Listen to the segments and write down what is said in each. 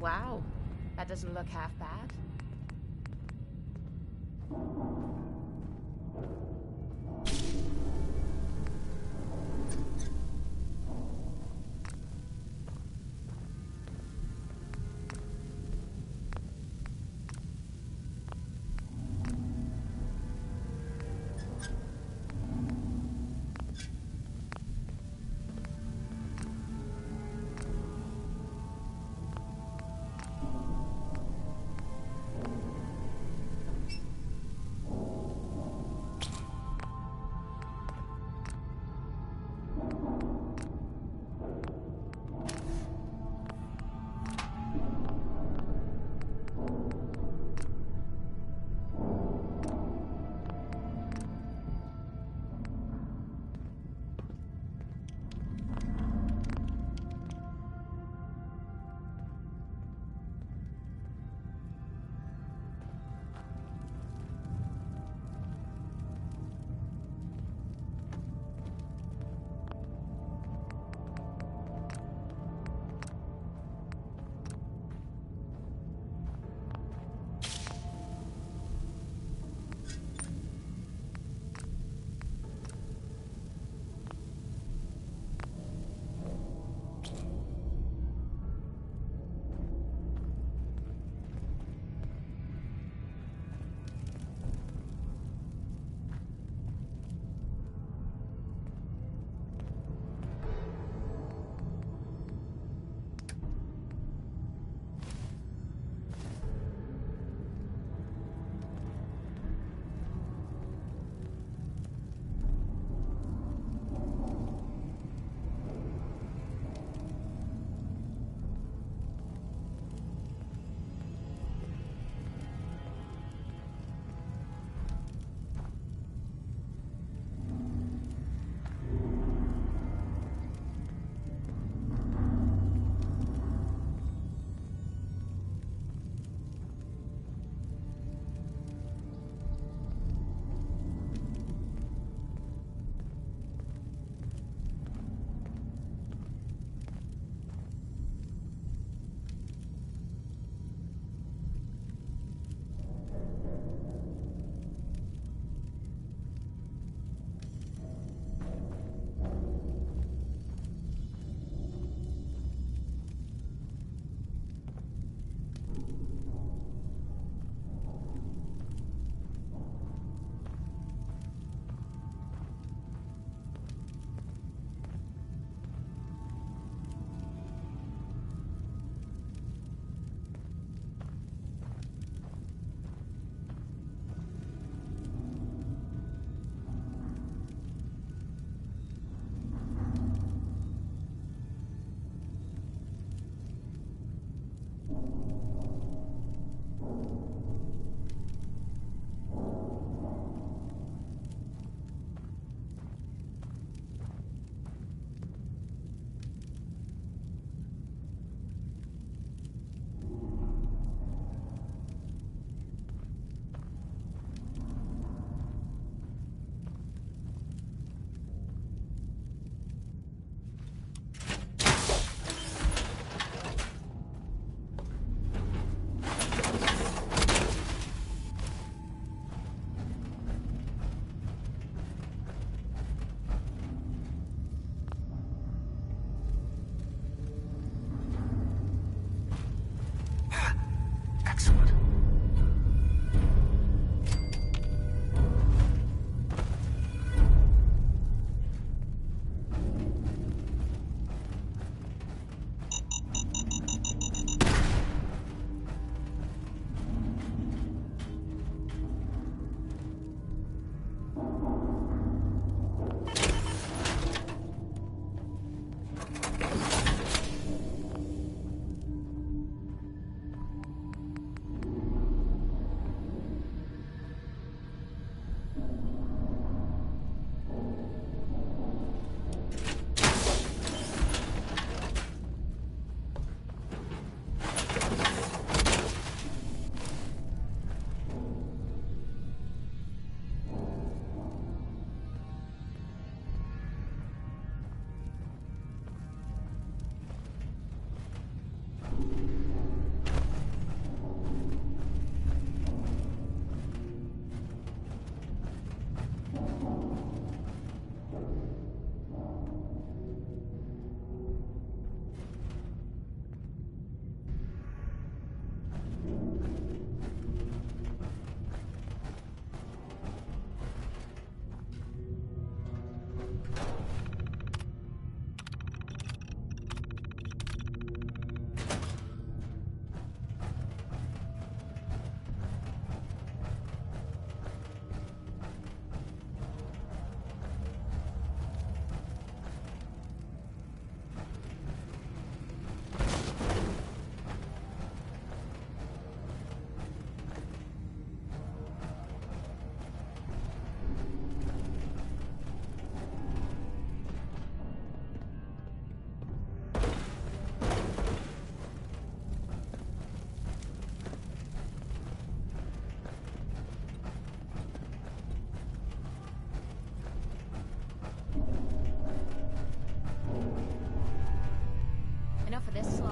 Wow, that doesn't look half bad.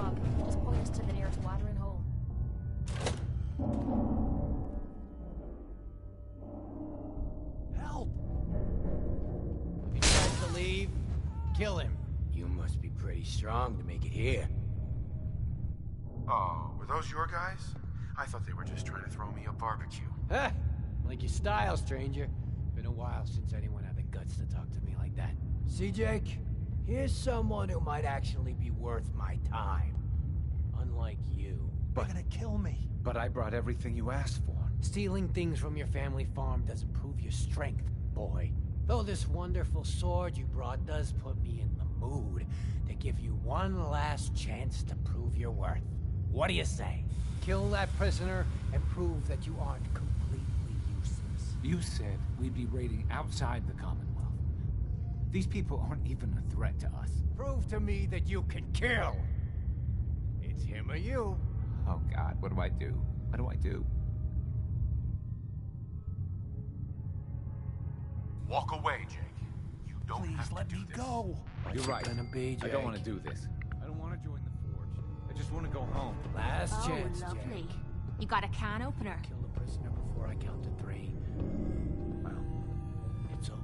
job. Just point us to the nearest watering hole. Help! If he tries to leave, kill him. You must be pretty strong to make it here. Oh, were those your guys? I thought they were just trying to throw me a barbecue. Huh? Like your style, stranger. Been a while since anyone had the guts to talk to me like that. See, Jake? Here's someone who might actually be worth my time. Unlike you. They're gonna kill me. But I brought everything you asked for. Stealing things from your family farm doesn't prove your strength, boy. Though this wonderful sword you brought does put me in the mood to give you one last chance to prove your worth. What do you say? Kill that prisoner and prove that you aren't completely useless. You said we'd be raiding outside the Commonwealth. These people aren't even a threat to us. Prove to me that you can kill. It's him or you. Oh God, what do I do? What do I do? Walk away, Jake. You don't have to do this. Go. You're right. Gonna be, I don't want to do this. I don't want to join the Forge. I just want to go home. Last chance, lovely. Jake. You got a can opener. Kill the prisoner before I count to 3. Well, it's over.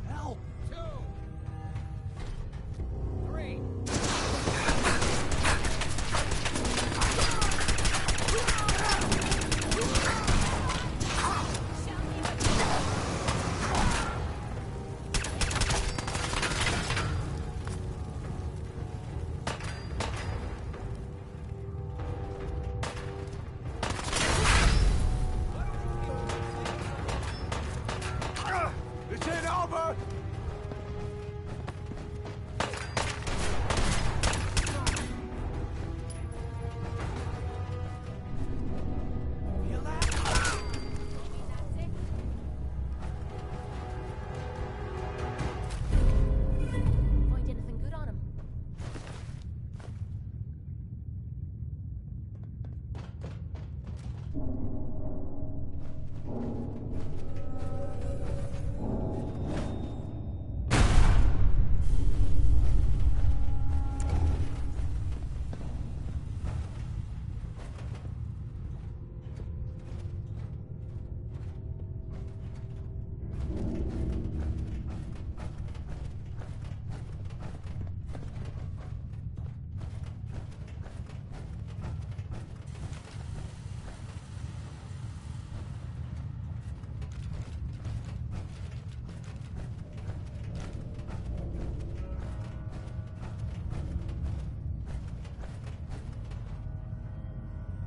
Help! 2! 3! It's in, Albert! Feel that? Find anything good on him?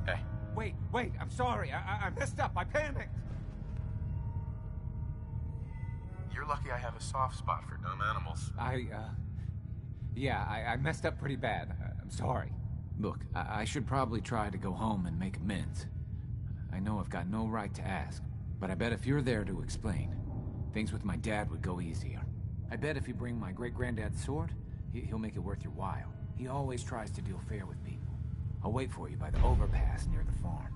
Hey, Wait, I'm sorry. I messed up. I panicked. you're lucky I have a soft spot for dumb animals. Yeah, I messed up pretty bad. I'm sorry. Look, I should probably try to go home and make amends. I know I've got no right to ask, but I bet if you're there to explain, things with my dad would go easier. I bet if you bring my great-granddad's sword, he'll make it worth your while. He always tries to deal fair with people. I'll wait for you by the overpass near the farm.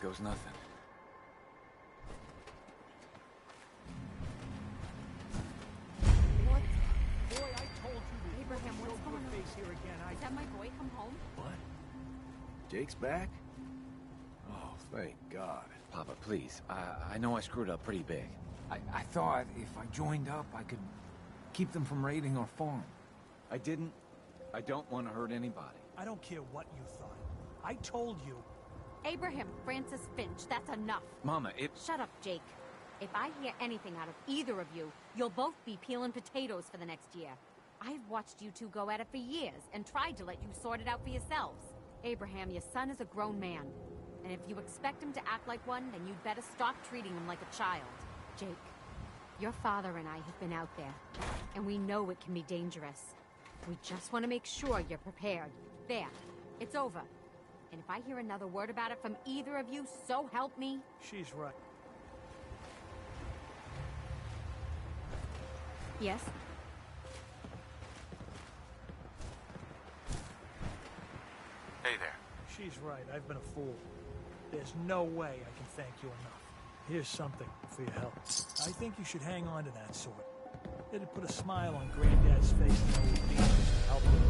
goes nothing. What? Boy, I told you Abraham, what's going on? face here again. Is that my boy come home? What? Jake's back? Oh, thank God. Papa, please. I know I screwed up pretty big. I thought if I joined up, I could keep them from raiding our farm. I didn't. I don't want to hurt anybody. I don't care what you thought. I told you. Abraham Francis Finch, that's enough. Mama, it... Shut up, Jake. If I hear anything out of either of you, you'll both be peeling potatoes for the next year. I've watched you two go at it for years and tried to let you sort it out for yourselves. Abraham, your son is a grown man. And if you expect him to act like one, then you'd better stop treating him like a child. Jake, your father and I have been out there, and we know it can be dangerous. We just want to make sure you're prepared. There. It's over. And if I hear another word about it from either of you, so help me. She's right. Yes? Hey there. She's right. I've been a fool. There's no way I can thank you enough. Here's something for your help. I think you should hang on to that sword. It'd put a smile on Granddad's face to know we're being to help him.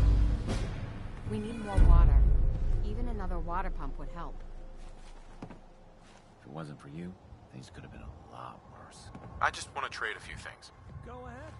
We need more water. Even another water pump would help. If it wasn't for you, things could have been a lot worse. I just want to trade a few things. Go ahead.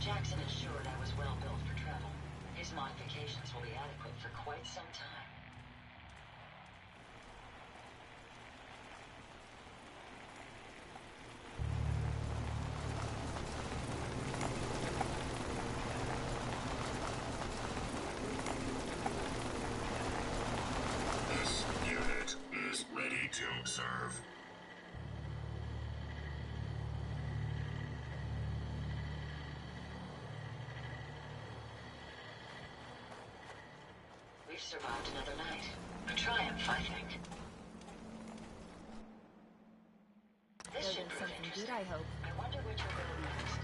Jackson assured I was well built for travel. His modifications will be adequate for quite some time. This unit is ready to serve. We've survived another night. A triumph, I think. This should Building prove something interesting. good, I hope. I wonder which will build next.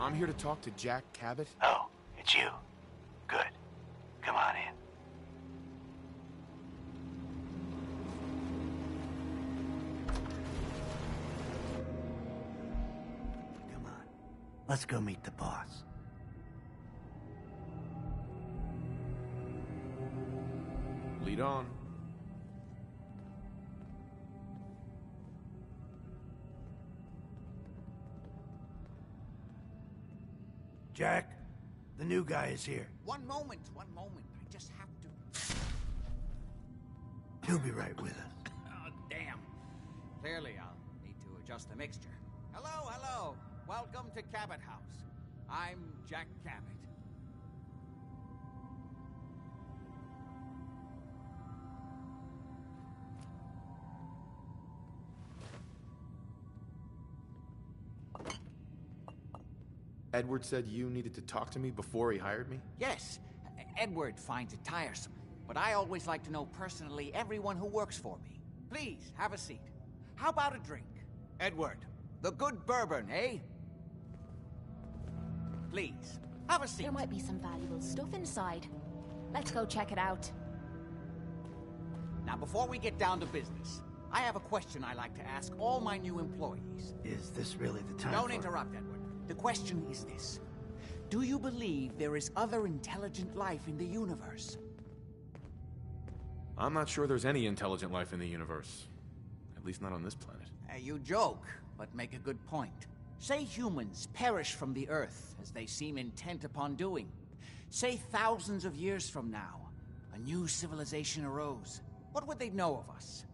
I'm here to talk to Jack Cabot. Oh, it's you. Good. Come on in. Come on. Let's go meet the boss. Lead on. Jack, the new guy is here. One moment. I just have to... He'll be right with us. Oh, damn. Clearly, I'll need to adjust the mixture. Hello. Welcome to Cabot House. I'm Jack Cabot. Edward said you needed to talk to me before he hired me? Yes, Edward finds it tiresome, but I always like to know personally everyone who works for me. Please, have a seat. How about a drink? Edward, the good bourbon, eh? Please, have a seat. There might be some valuable stuff inside. Let's go check it out. Now, before we get down to business, I have a question I like to ask all my new employees. Is this really the time Don't interrupt, Edward. The question is this. Do you believe there is other intelligent life in the universe? I'm not sure there's any intelligent life in the universe. At least not on this planet. You joke, but make a good point. Say humans perish from the Earth, as they seem intent upon doing. Say thousands of years from now, a new civilization arose. What would they know of us?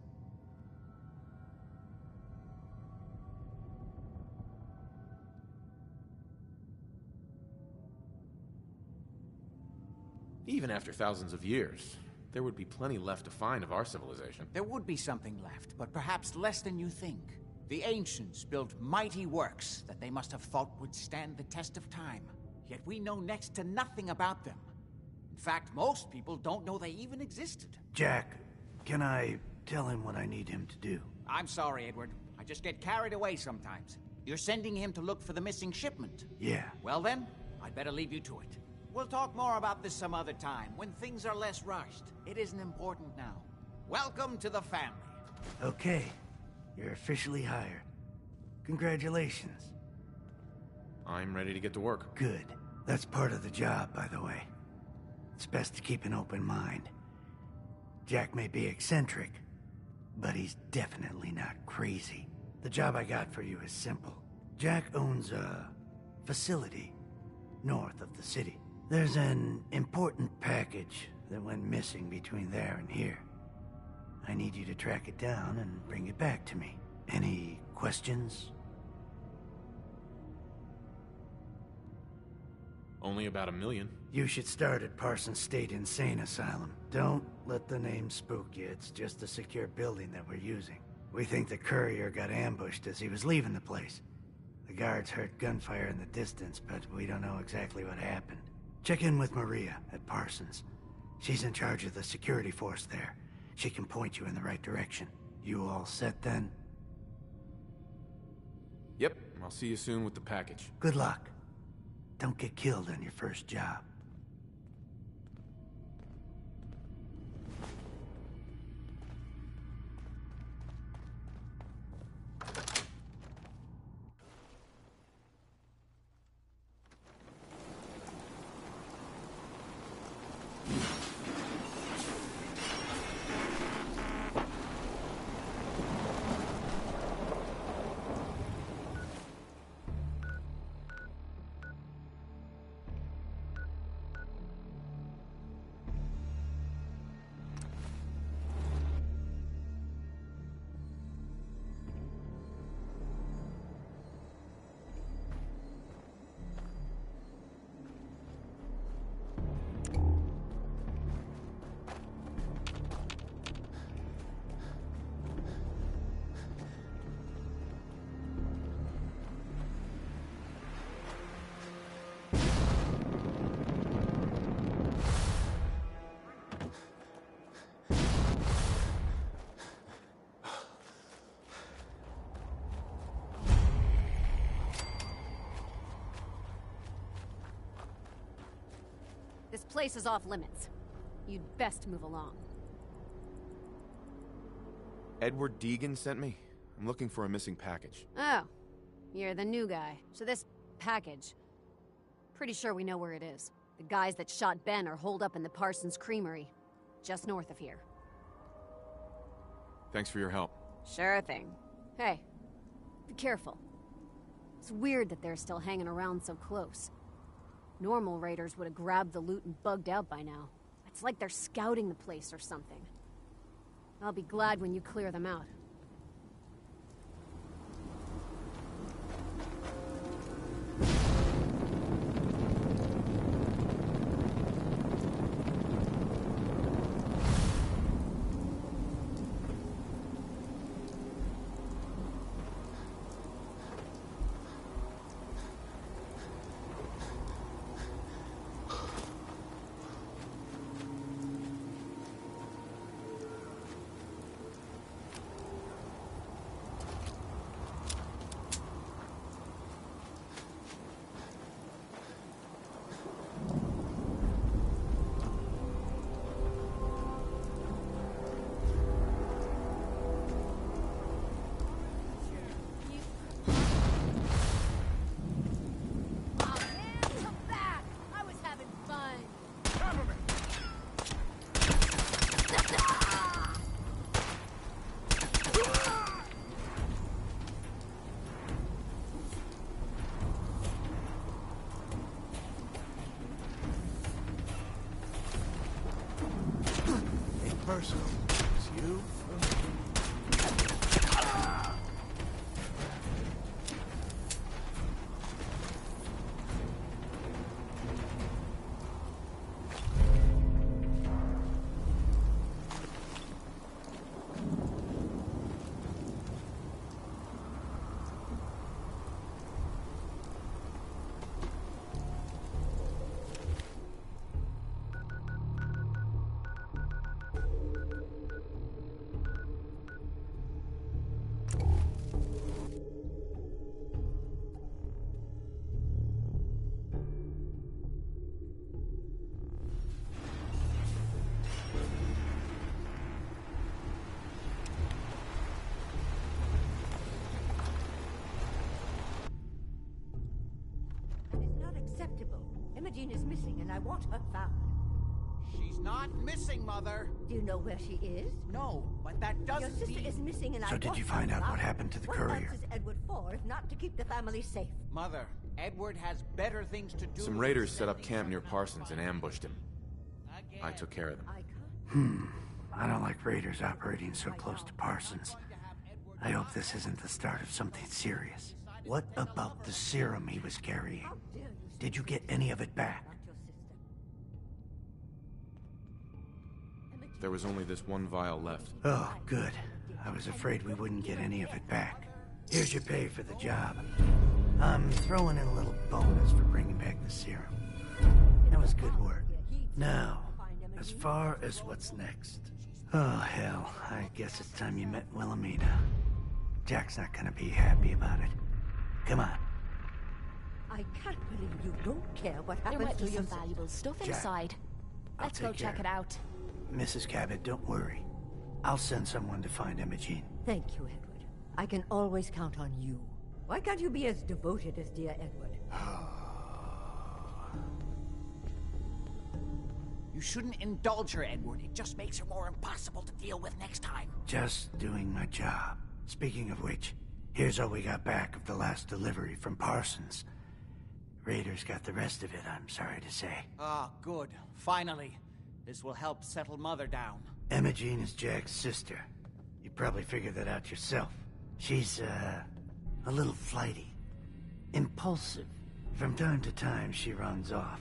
Even after thousands of years, there would be plenty left to find of our civilization. There would be something left, but perhaps less than you think. The ancients built mighty works that they must have thought would stand the test of time. Yet we know next to nothing about them. In fact, most people don't know they even existed. Jack, can I tell him what I need him to do? I'm sorry, Edward. I just get carried away sometimes. You're sending him to look for the missing shipment? Yeah. Well then, I'd better leave you to it. We'll talk more about this some other time, when things are less rushed. It isn't important now. Welcome to the family. Okay. You're officially hired. Congratulations. I'm ready to get to work. Good. That's part of the job, by the way. It's best to keep an open mind. Jack may be eccentric, but he's definitely not crazy. The job I got for you is simple. Jack owns a facility north of the city. There's an important package that went missing between there and here. I need you to track it down and bring it back to me. Any questions? Only about 1 million. You should start at Parsons State Insane Asylum. Don't let the name spook you. It's just a secure building that we're using. We think the courier got ambushed as he was leaving the place. The guards heard gunfire in the distance, but we don't know exactly what happened. Check in with Maria at Parsons. She's in charge of the security force there. She can point you in the right direction. You all set then? Yep, I'll see you soon with the package. Good luck. Don't get killed on your first job. place is off limits. You'd best move along. Edward Deegan sent me. I'm looking for a missing package. Oh, you're the new guy. So this package... Pretty sure we know where it is. The guys that shot Ben are holed up in the Parsons Creamery, just north of here. Thanks for your help. Sure thing. Hey, be careful. It's weird that they're still hanging around so close. Normal raiders would have grabbed the loot and bugged out by now. It's like they're scouting the place or something. I'll be glad when you clear them out. Personal. It's you? Imogen is missing, and I want her found. She's not missing, Mother. Do you know where she is? No, but that doesn't Your sister mean... is missing, and I So want did you find her out what found. happened to the What courier? else is Edward for, if not to keep the family safe? Mother, Edward has better things to do. Some raiders set up camp near Parsons and ambushed him. I took care of them. I don't like raiders operating so close to Parsons. I hope this isn't the start of something serious. What about the serum he was carrying? Did you get any of it back? There was only this one vial left. Oh, good. I was afraid we wouldn't get any of it back. Here's your pay for the job. I'm throwing in a little bonus for bringing back the serum. That was good work. Now, as far as what's next. Oh, hell. I guess it's time you met Wilhelmina. Jack's not gonna be happy about it. Come on. I can't believe you don't care what There happens might to be your some valuable stuff Jack, inside. I'll Let's go take care check of it out. Mrs. Cabot, don't worry. I'll send someone to find Imogen. Thank you, Edward. I can always count on you. Why can't you be as devoted as dear Edward? You shouldn't indulge her, Edward. It just makes her more impossible to deal with next time. Just doing my job. Speaking of which, here's all we got back of the last delivery from Parsons. Raiders got the rest of it, I'm sorry to say. Ah, good. Finally. This will help settle Mother down. Imogen is Jack's sister. You probably figured that out yourself. She's, a little flighty. Impulsive. From time to time, she runs off.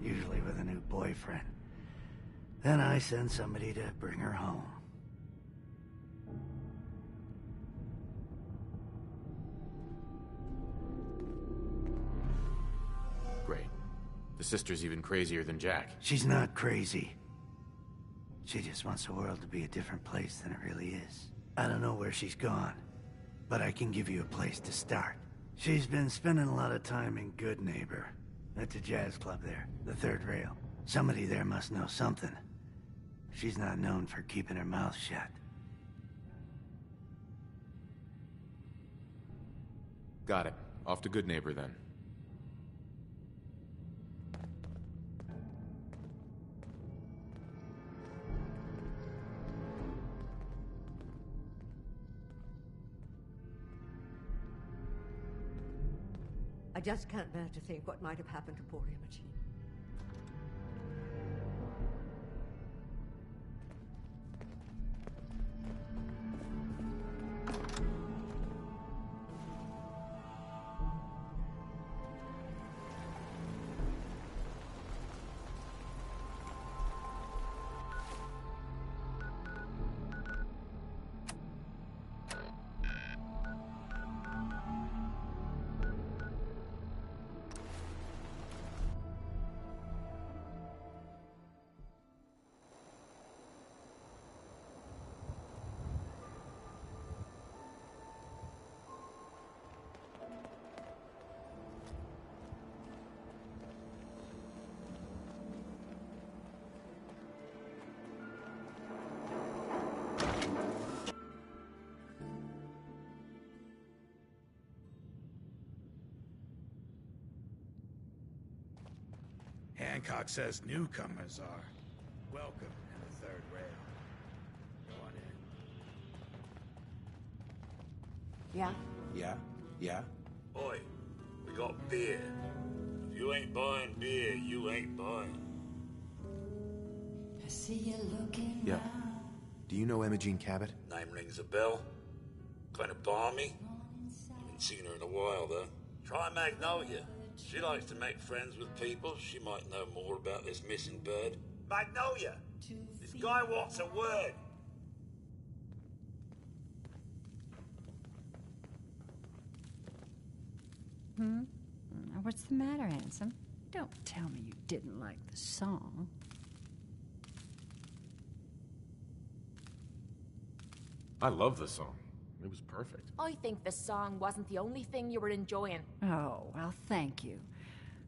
Usually with a new boyfriend. Then I send somebody to bring her home. Great. The sister's even crazier than Jack. She's not crazy. She just wants the world to be a different place than it really is. I don't know where she's gone, but I can give you a place to start. She's been spending a lot of time in Good Neighbor. That's a jazz club there, the Third Rail. Somebody there must know something. She's not known for keeping her mouth shut. Got it. Off to Good Neighbor, then. I just can't bear to think what might have happened to poor Imogen. Hancock says newcomers are welcome in the third rail. Go on in. Yeah? Yeah? Yeah? Oi, we got beer. If you ain't buying beer, you ain't buying. I see you looking. Yeah. Do you know Imogene Cabot? Name rings a bell. Kind of balmy. Haven't seen her in a while, though. Try Magnolia. She likes to make friends with people. She might know more about this missing bird. Magnolia! This guy wants a word. What's the matter, handsome? Don't tell me you didn't like the song. I love the song. It was perfect. I think the song wasn't the only thing you were enjoying. Oh, well, thank you.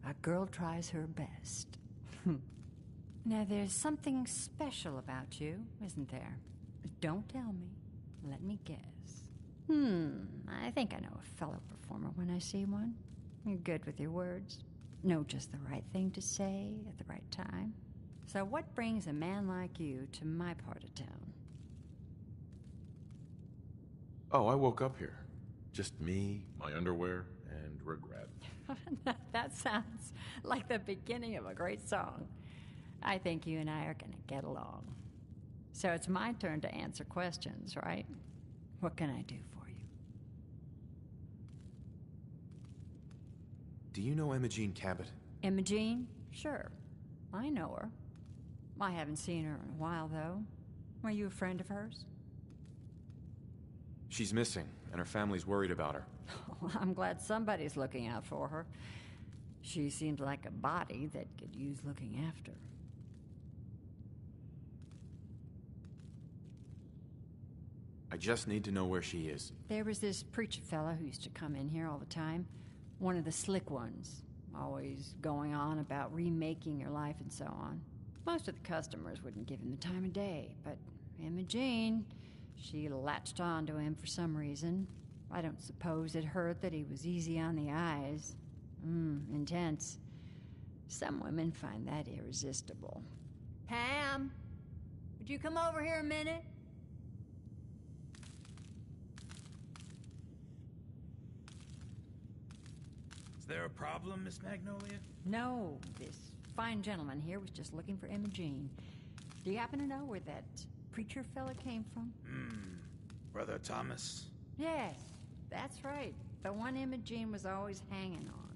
A girl tries her best. Now, there's something special about you, isn't there? Don't tell me. Let me guess. I think I know a fellow performer when I see one. You're good with your words. Know just the right thing to say at the right time. So what brings a man like you to my part of town? Oh, I woke up here. Just me, my underwear, and regret. That sounds like the beginning of a great song. I think you and I are gonna get along. So it's my turn to answer questions, right? What can I do for you? Do you know Imogene Cabot? Imogene? Sure. I know her. I haven't seen her in a while, though. Were you a friend of hers? She's missing, and her family's worried about her. Well, I'm glad somebody's looking out for her. She seems like a body that could use looking after. I just need to know where she is. There was this preacher fella who used to come in here all the time. One of the slick ones. Always going on about remaking your life and so on. Most of the customers wouldn't give him the time of day, but Imogene, she latched on to him for some reason. I don't suppose it hurt that he was easy on the eyes. Intense. Some women find that irresistible. Pam, would you come over here a minute? Is there a problem, Miss Magnolia? No, this fine gentleman here was just looking for Imogene. Do you happen to know where that preacher fella came from? Brother Thomas? Yes, that's right. The one Imogene was always hanging on.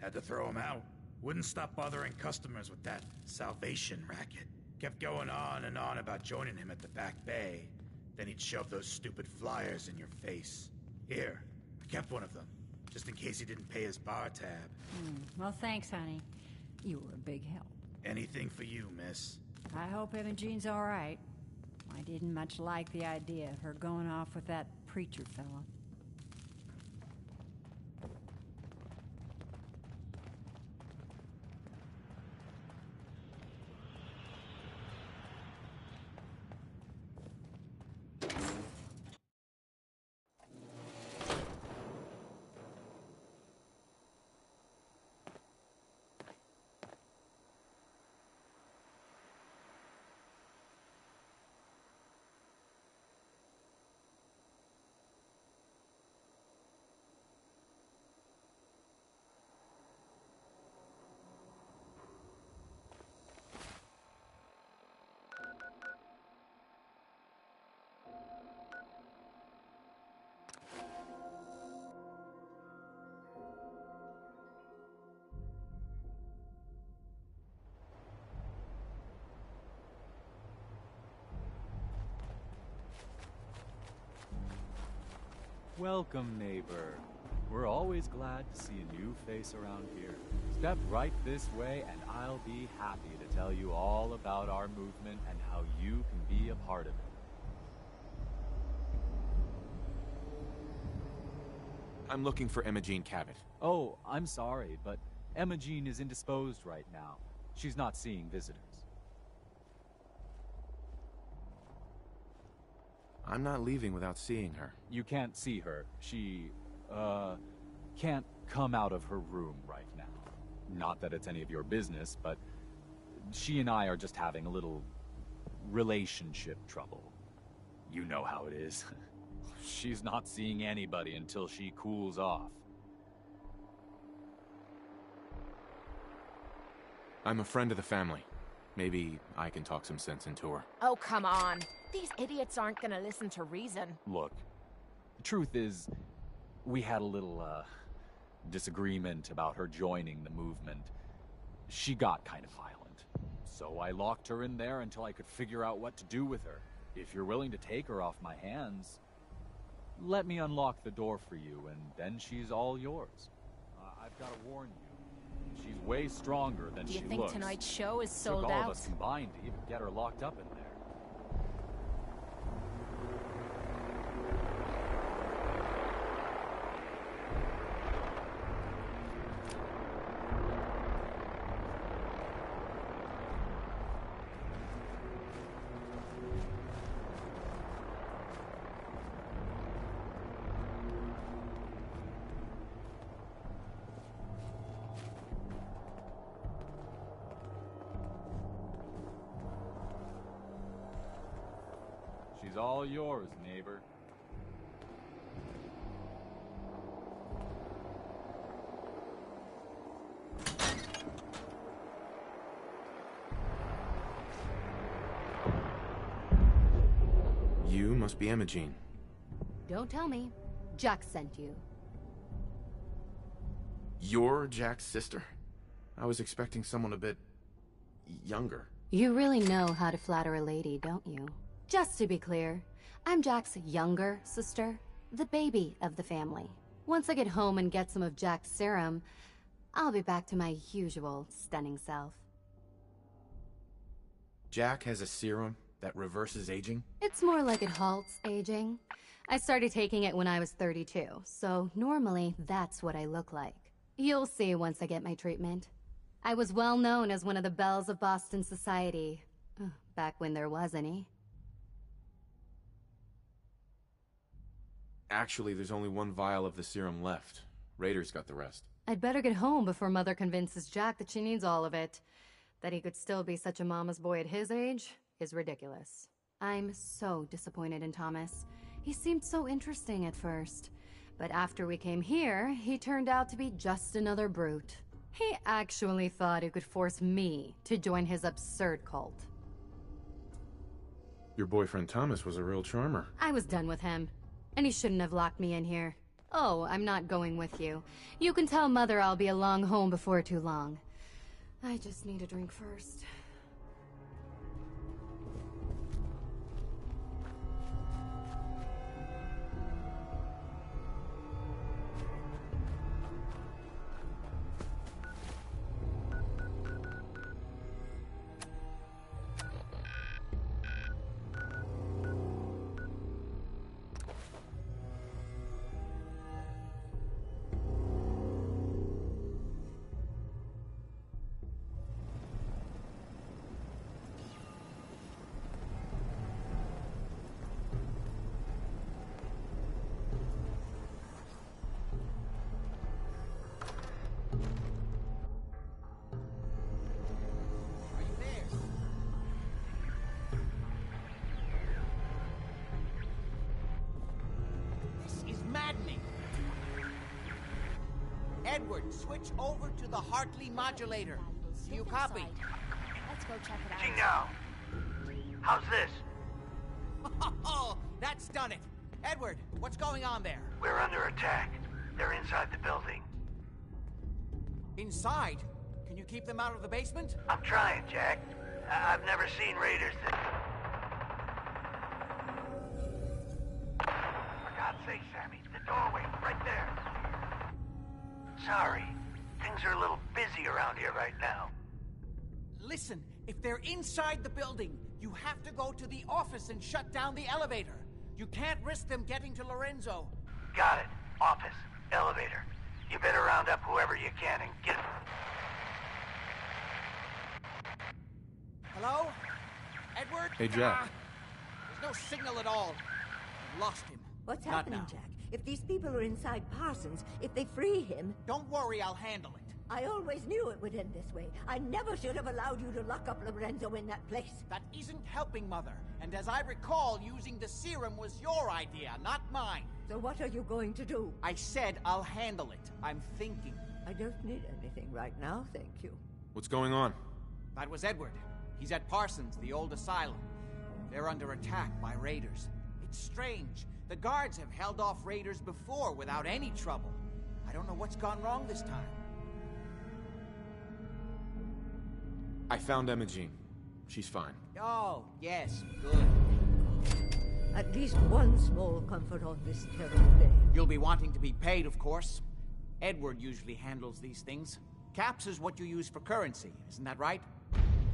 Had to throw him out. Wouldn't stop bothering customers with that salvation racket. Kept going on and on about joining him at the back bay. Then he'd shove those stupid flyers in your face. Here, I kept one of them, just in case he didn't pay his bar tab. Well, thanks, honey. You were a big help. Anything for you, miss. I hope Imogene's all right. I didn't much like the idea of her going off with that preacher fella. Welcome, neighbor. We're always glad to see a new face around here. Step right this way and I'll be happy to tell you all about our movement and how you can be a part of it. I'm looking for Emma Jean Cabot. Oh, I'm sorry, but Emma Jean is indisposed right now. She's not seeing visitors. I'm not leaving without seeing her. You can't see her. She, can't come out of her room right now. Not that it's any of your business, but she and I are just having a little relationship trouble. You know how it is. She's not seeing anybody until she cools off. I'm a friend of the family. Maybe I can talk some sense into her. Oh, come on. These idiots aren't gonna listen to reason. Look, the truth is, we had a little, disagreement about her joining the movement. She got kind of violent. So I locked her in there until I could figure out what to do with her. If you're willing to take her off my hands, let me unlock the door for you, and then she's all yours. I've got to warn you, she's way stronger than she looks. Do you think tonight's show is sold Took all out? of us combined to even get her locked up in there. She's all yours, neighbor. You must be Emma Jean. Don't tell me. Jack sent you. You're Jack's sister? I was expecting someone a bit younger. You really know how to flatter a lady, don't you? Just to be clear, I'm Jack's younger sister, the baby of the family. Once I get home and get some of Jack's serum, I'll be back to my usual stunning self. Jack has a serum that reverses aging? It's more like it halts aging. I started taking it when I was 32, so normally that's what I look like. You'll see once I get my treatment. I was well known as one of the belles of Boston society, back when there was any. Actually, there's only one vial of the serum left. Raiders got the rest. I'd better get home before Mother convinces Jack that she needs all of it. That he could still be such a mama's boy at his age is ridiculous. I'm so disappointed in Thomas. He seemed so interesting at first. But after we came here, he turned out to be just another brute. He actually thought he could force me to join his absurd cult. Your boyfriend Thomas was a real charmer. I was done with him. And he shouldn't have locked me in here. Oh, I'm not going with you. You can tell Mother I'll be along home before too long. I just need a drink first. Edward, switch over to the Hartley modulator. Do you copy? Let's go check it out. Jingo! How's this? Oh, that's done it. Edward, what's going on there? We're under attack. They're inside the building. Inside? Can you keep them out of the basement? I'm trying, Jack. I've never seen raiders that... For God's sake, Sammy, the doorway, right there. Sorry, things are a little busy around here right now. Listen, if they're inside the building, you have to go to the office and shut down the elevator. You can't risk them getting to Lorenzo. Got it. Office, elevator. You better round up whoever you can and get... Hello? Edward? Hey, Jack. There's no signal at all. I've lost him. What's Not happening, now. Jack? If these people are inside Parsons, if they free him... Don't worry, I'll handle it. I always knew it would end this way. I never should have allowed you to lock up Lorenzo in that place. That isn't helping, Mother. And as I recall, using the serum was your idea, not mine. So what are you going to do? I said I'll handle it. I'm thinking. I don't need anything right now, thank you. What's going on? That was Edward. He's at Parsons, the old asylum. They're under attack by raiders. It's strange. The guards have held off raiders before without any trouble. I don't know what's gone wrong this time. I found Imogene. She's fine. Oh, yes, good. At least one small comfort on this terrible day. You'll be wanting to be paid, of course. Edward usually handles these things. Caps is what you use for currency, isn't that right?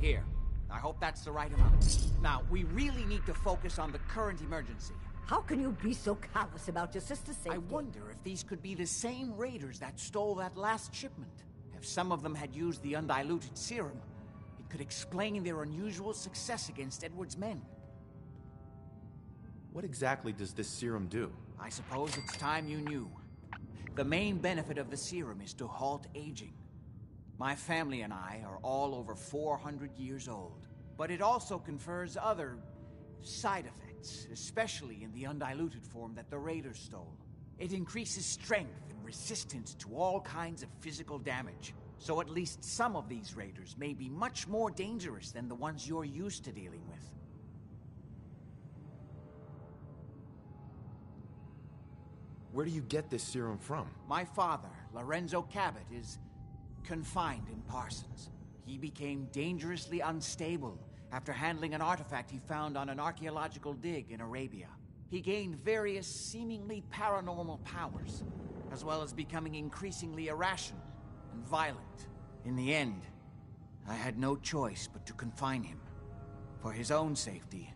Here. I hope that's the right amount. Now, we really need to focus on the current emergency. How can you be so callous about your sister's safety? I wonder if these could be the same raiders that stole that last shipment. If some of them had used the undiluted serum, it could explain their unusual success against Edward's men. What exactly does this serum do? I suppose it's time you knew. The main benefit of the serum is to halt aging. My family and I are all over 400 years old. But it also confers other side effects, especially in the undiluted form that the raiders stole. It increases strength and resistance to all kinds of physical damage. So at least some of these raiders may be much more dangerous than the ones you're used to dealing with. Where do you get this serum from? My father, Lorenzo Cabot, is confined in Parsons. He became dangerously unstable after handling an artifact he found on an archaeological dig in Arabia. He gained various seemingly paranormal powers, as well as becoming increasingly irrational and violent. In the end, I had no choice but to confine him, for his own safety,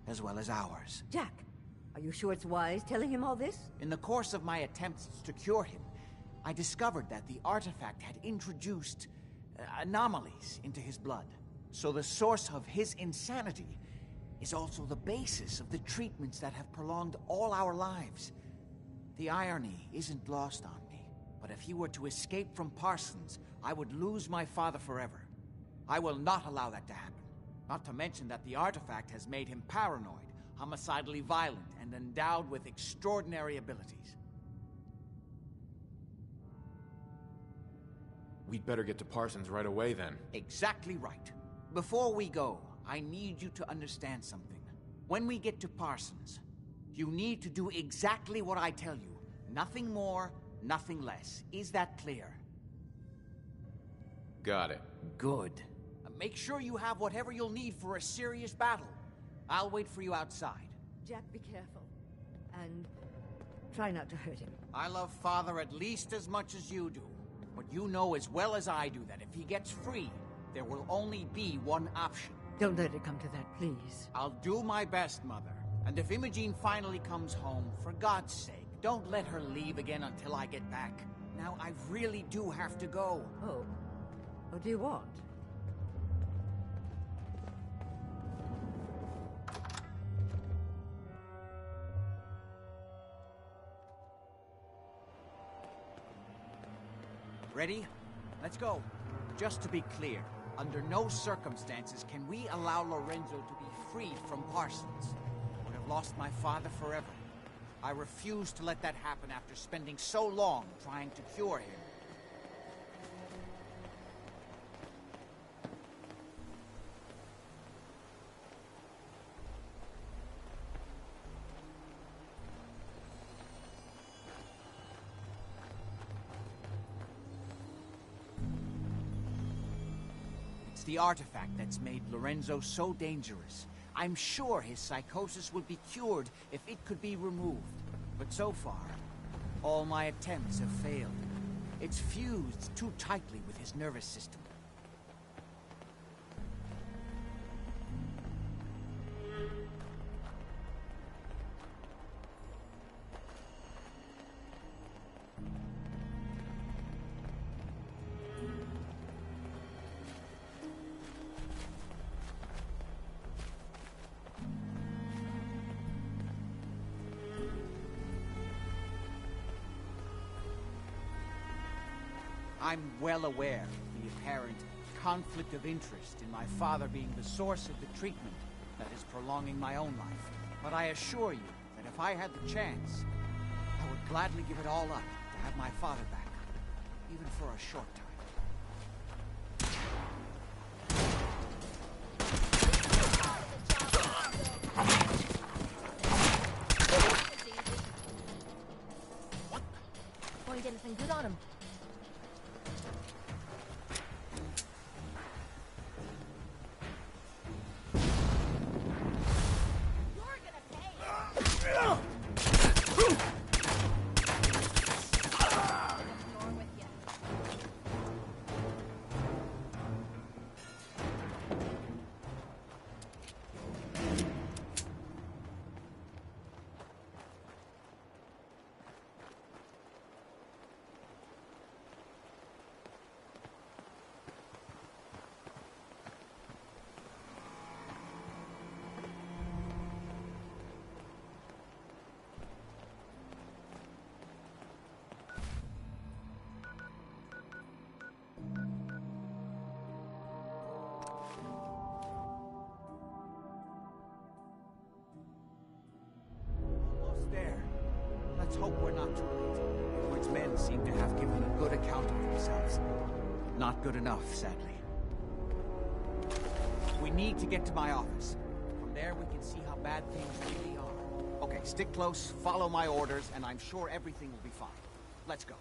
as well as ours. Jack, are you sure it's wise telling him all this? In the course of my attempts to cure him, I discovered that the artifact had introduced anomalies into his blood. So the source of his insanity is also the basis of the treatments that have prolonged all our lives. The irony isn't lost on me, but if he were to escape from Parsons, I would lose my father forever. I will not allow that to happen. Not to mention that the artifact has made him paranoid, homicidally violent, and endowed with extraordinary abilities. We'd better get to Parsons right away, then. Exactly right. Before we go, I need you to understand something. When we get to Parsons, you need to do exactly what I tell you. Nothing more, nothing less. Is that clear? Got it. Good. Make sure you have whatever you'll need for a serious battle. I'll wait for you outside. Jack, be careful. And try not to hurt him. I love Father at least as much as you do. But you know as well as I do that if he gets free, there will only be one option. Don't let it come to that, please. I'll do my best, Mother. And if Imogene finally comes home, for God's sake, don't let her leave again until I get back. Now, I really do have to go. Oh. What do you want? Ready? Let's go. Just to be clear, under no circumstances can we allow Lorenzo to be freed from Parsons. I would have lost my father forever. I refuse to let that happen after spending so long trying to cure him. The artifact that's made Lorenzo so dangerous. I'm sure his psychosis would be cured if it could be removed. But so far, All my attempts have failed. It's fused too tightly with his nervous system. I'm well aware of the apparent conflict of interest in my father being the source of the treatment that is prolonging my own life. But I assure you that if I had the chance, I would gladly give it all up to have my father back, even for a short time. Find anything good on him? Let's hope we're not too late. Edward's men seem to have given a good account of themselves. Not good enough, sadly. We need to get to my office. From there we can see how bad things really are. Okay, stick close, follow my orders, and I'm sure everything will be fine. Let's go.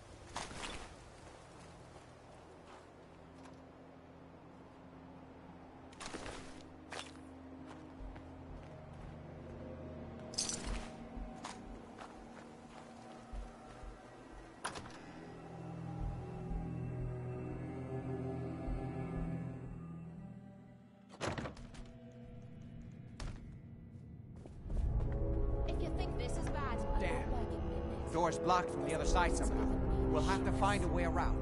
Door's blocked from the other side somehow. We'll have to find a way around.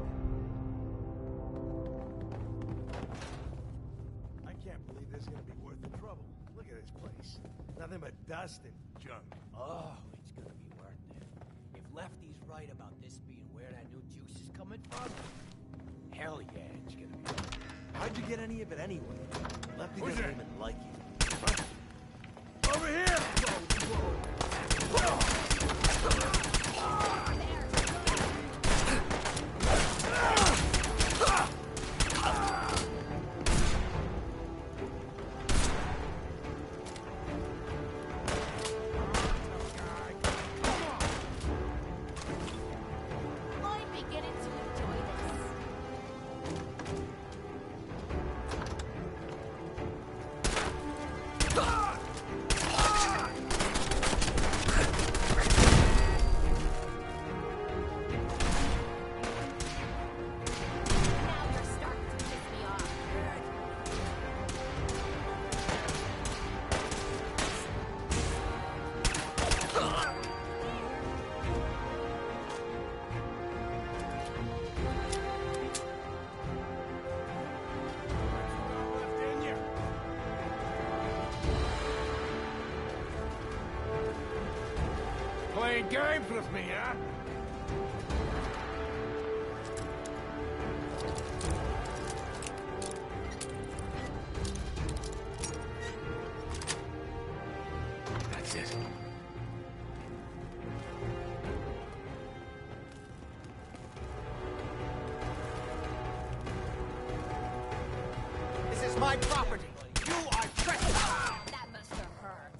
I can't believe this is gonna be worth the trouble. Look at this place. Nothing but dust and junk. Oh, it's gonna be worth it. If Lefty's right about this being where that new juice is coming from, hell yeah, it's gonna be worth it. How'd you get any of it anyway? Lefty doesn't even like you. Huh? Over here! Whoa, whoa. Playing games with me, huh? That's it. This is my property. You are trespassing. That must have hurt.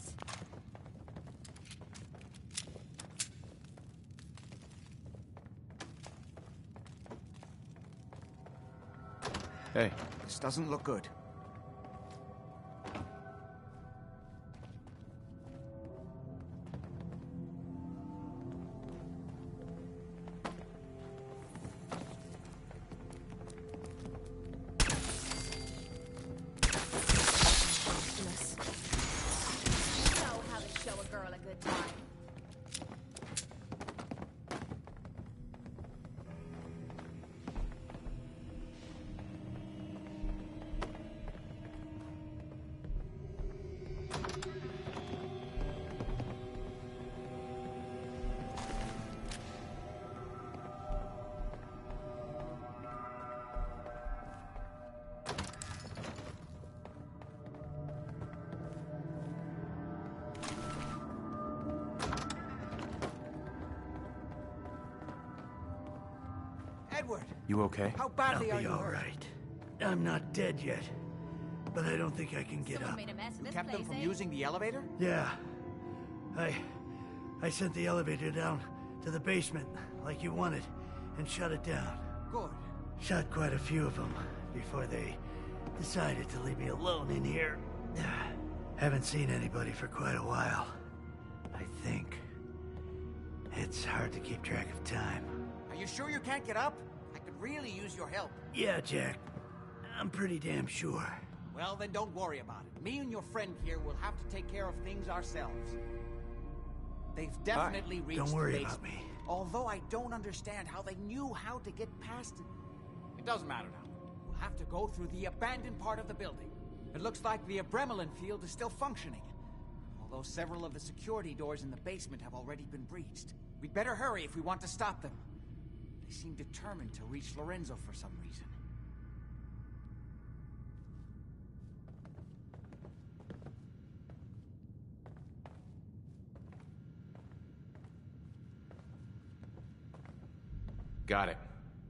Hey. This doesn't look good. Edward! You okay? How badly I'll are be you all hurt? right. I'm not dead yet, but I don't think I can get up. You kept them from using the elevator? Yeah. I sent the elevator down to the basement, like you wanted, and shut it down. Good. Shot quite a few of them before they decided to leave me alone in here. Haven't seen anybody for quite a while. I think. It's hard to keep track of time. Are you sure you can't get up? I could really use your help. Yeah, Jack. I'm pretty damn sure. Well, then don't worry about it. Me and your friend here will have to take care of things ourselves. They've definitely reached Don't worry the about basement. me. Although I don't understand how they knew how to get past it. It doesn't matter now. We'll have to go through the abandoned part of the building. It looks like the Abremlin field is still functioning. Although several of the security doors in the basement have already been breached. We'd better hurry if we want to stop them. They seem determined to reach Lorenzo for some reason. Got it.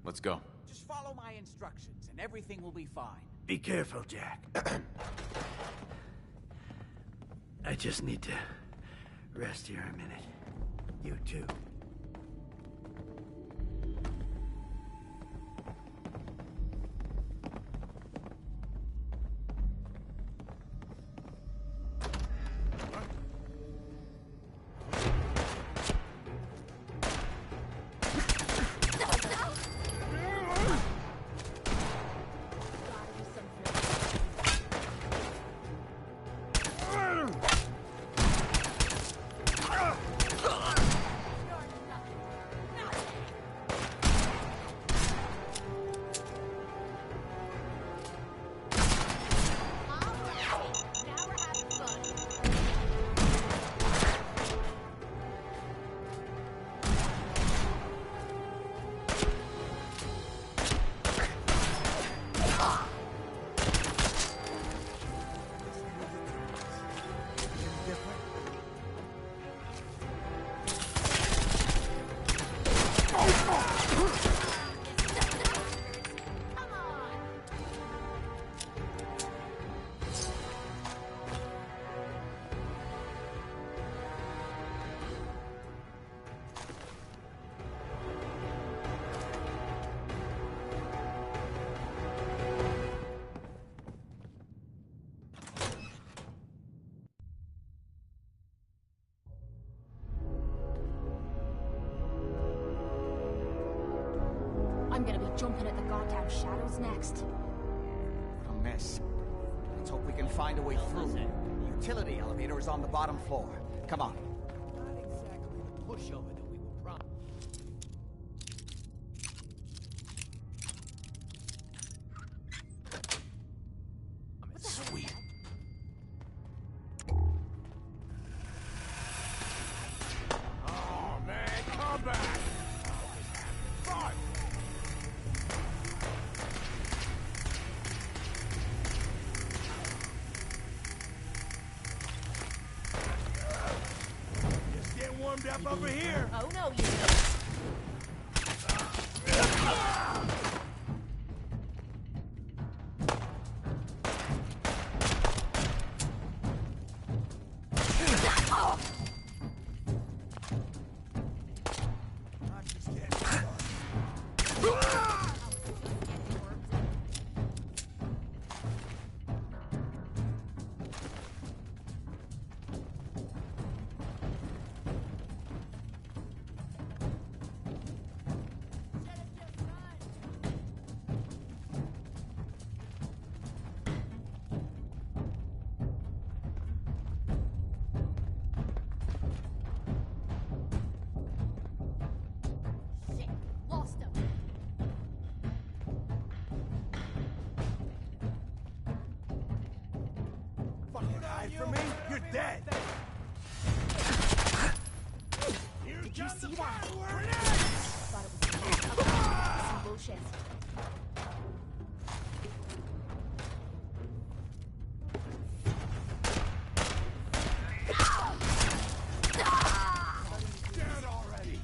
Let's go. Just follow my instructions and everything will be fine. Be careful, Jack. I just need to rest here a minute. You too. I'm gonna be jumping at the goddamn shadows next. What a mess. Let's hope we can find a way through. The utility elevator is on the bottom floor. Come on. Not exactly the pushover that we were promised. Sweet. Oh, man, come back! Fun! Just get warmed up over here. Oh no, you don't. Shit, lost him. Fucking hide from me? You're dead. Did you see that? Thought it was some bullshit. Dead already.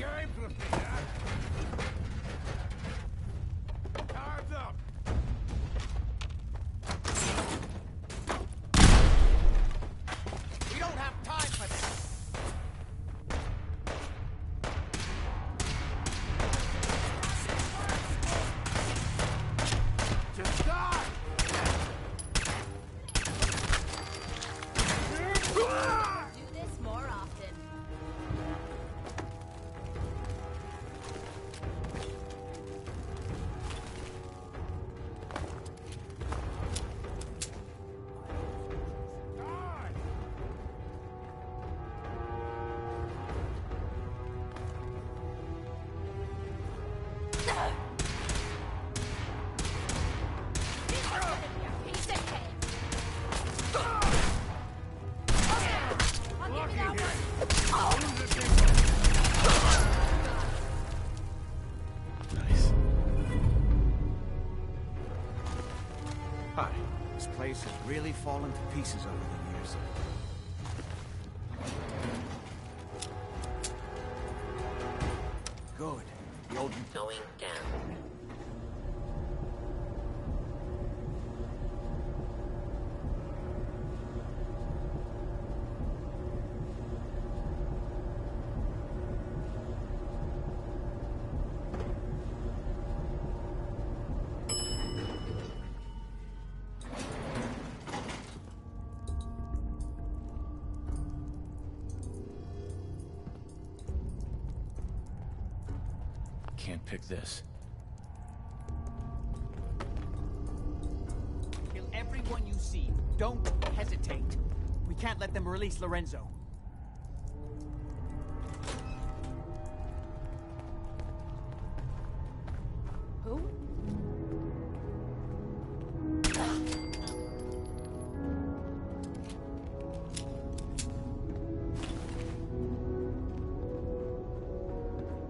game for me, huh? Time's up. We don't have time for this. Just die! Do this more often. Nice. Hi. This place has really fallen to pieces over the years. Good. The old... Going down. Can't pick this. Kill everyone you see. Don't hesitate. We can't let them release Lorenzo. Who?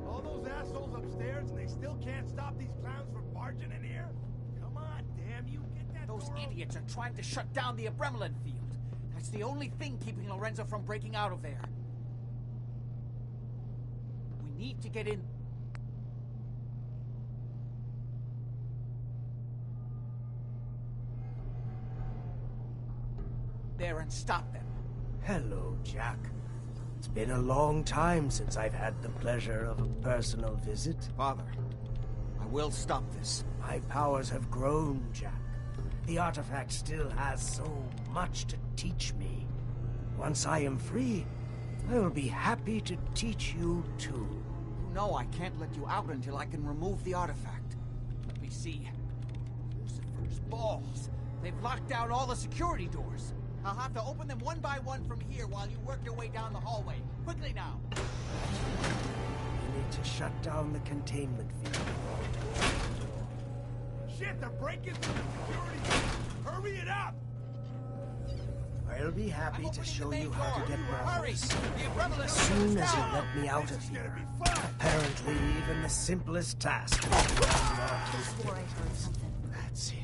All those assholes upstairs and they still can't stop these clowns from barging in here? Come on, damn you, get that Those door open. idiots are trying to shut down the Abremelin field. That's the only thing keeping Lorenzo from breaking out of there. We need to get in. There and stop them. Hello, Jack. It's been a long time since I've had the pleasure of a personal visit. Father, I will stop this. My powers have grown, Jack. The artifact still has so much to teach me. Once I am free, I will be happy to teach you too. You know I can't let you out until I can remove the artifact. Let me see. Lucifer's balls. They've locked down all the security doors. I'll have to open them one by one from here while you work your way down the hallway. Quickly now. We need to shut down the containment field. Shit, they're breaking through the security. Hurry it up! I'll be happy to show you how to get Hurry! Ramos. The Abremelin As soon as you down. let me out of here. Apparently, even the simplest task will be beyond your Swore I heard something. That's it.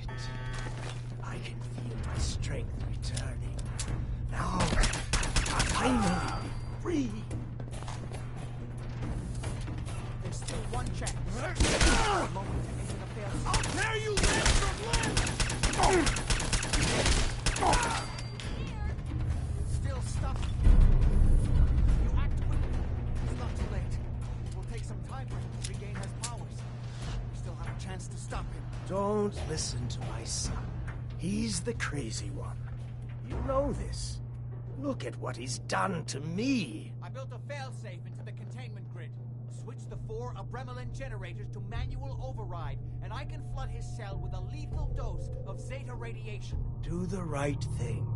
I can feel my strength returning. Now, I'll finally be free. There's still one chance. A moment to enter the field. I'll tear you limb from limb! Still stuck. You act quickly. It's not too late. It will take some time for him to regain his powers. We still have a chance to stop him. Don't listen to my son. He's the crazy one. You know this. Look at what he's done to me. I built a failsafe into the containment grid. Switch the 4 Abremelin generators to manual override, and I can flood his cell with a lethal dose of Zeta radiation. Do the right thing.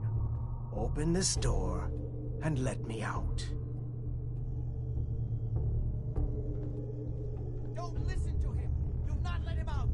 Open this door and let me out. Don't listen to him! Do not let him out!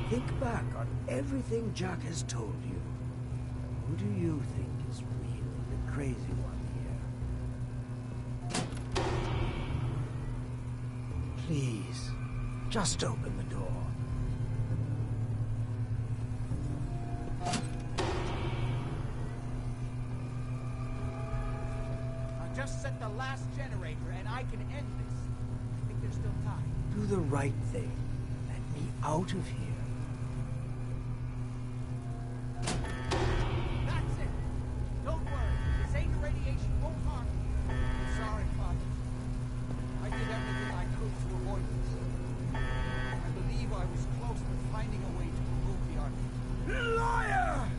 Think back on everything Jack has told you. Who do you think is really the crazy one here? Please, just open the door. I'll just set the last generator and I can end this. I think there's still time. Do the right thing. Let me out of here. That's it. Don't worry. The Zeta radiation won't harm you. I'm sorry, Father. I did everything I could to avoid this. I believe I was close to finding a way to remove the artifact. Liar!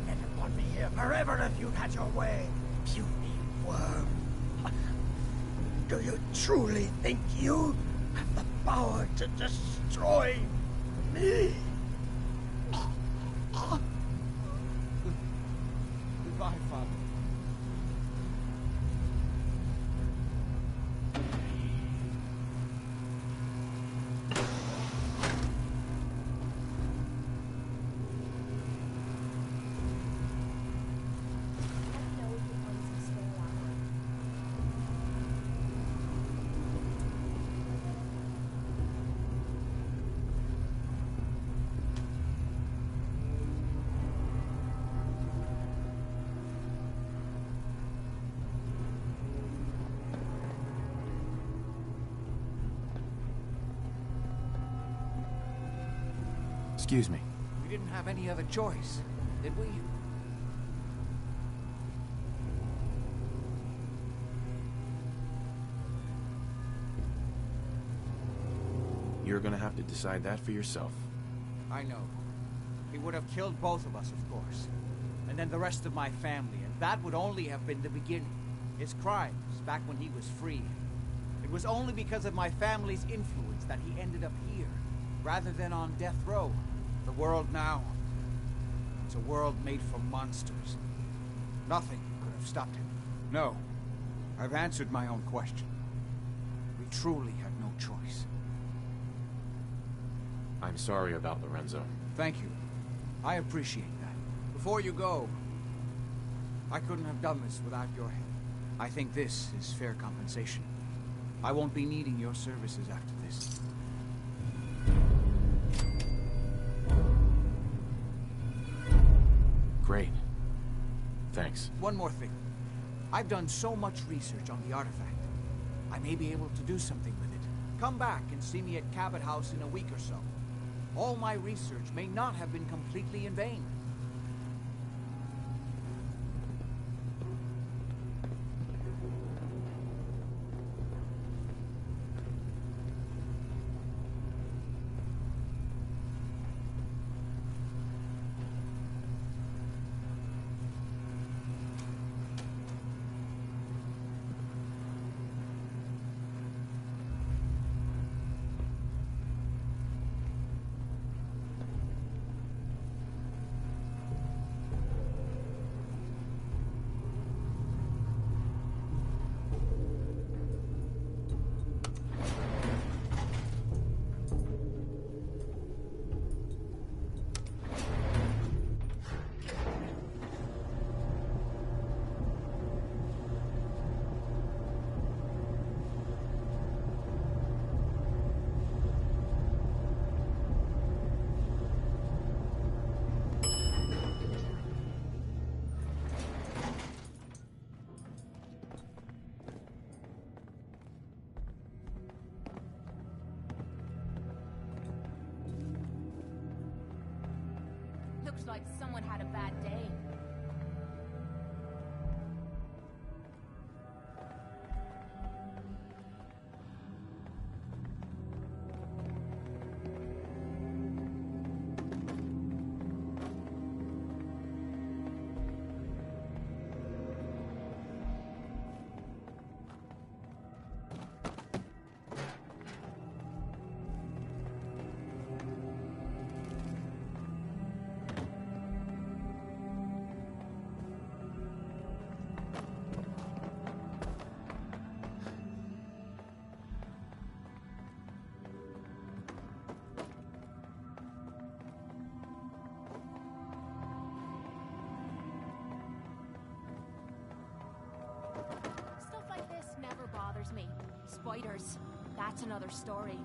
End upon me here forever if you'd had your way. Puny worm. Do you truly think you have the power to destroy me? Goodbye, Father. Excuse me. We didn't have any other choice, did we? You're gonna have to decide that for yourself. I know. He would have killed both of us, of course. And then the rest of my family, and that would only have been the beginning. His crimes, back when he was free. It was only because of my family's influence that he ended up here, rather than on death row. The world now, it's a world made for monsters. Nothing could have stopped him. No, I've answered my own question. We truly had no choice. I'm sorry about Lorenzo. Thank you. I appreciate that. Before you go, I couldn't have done this without your help. I think this is fair compensation. I won't be needing your services after this. Great. Thanks. One more thing. I've done so much research on the artifact. I may be able to do something with it. Come back and see me at Cabot House in a week or so. All my research may not have been completely in vain. scares me. Spiders. That's another story.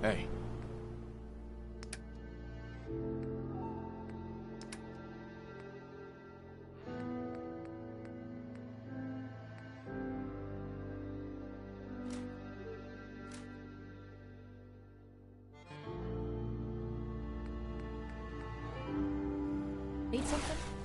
Hey. Need something?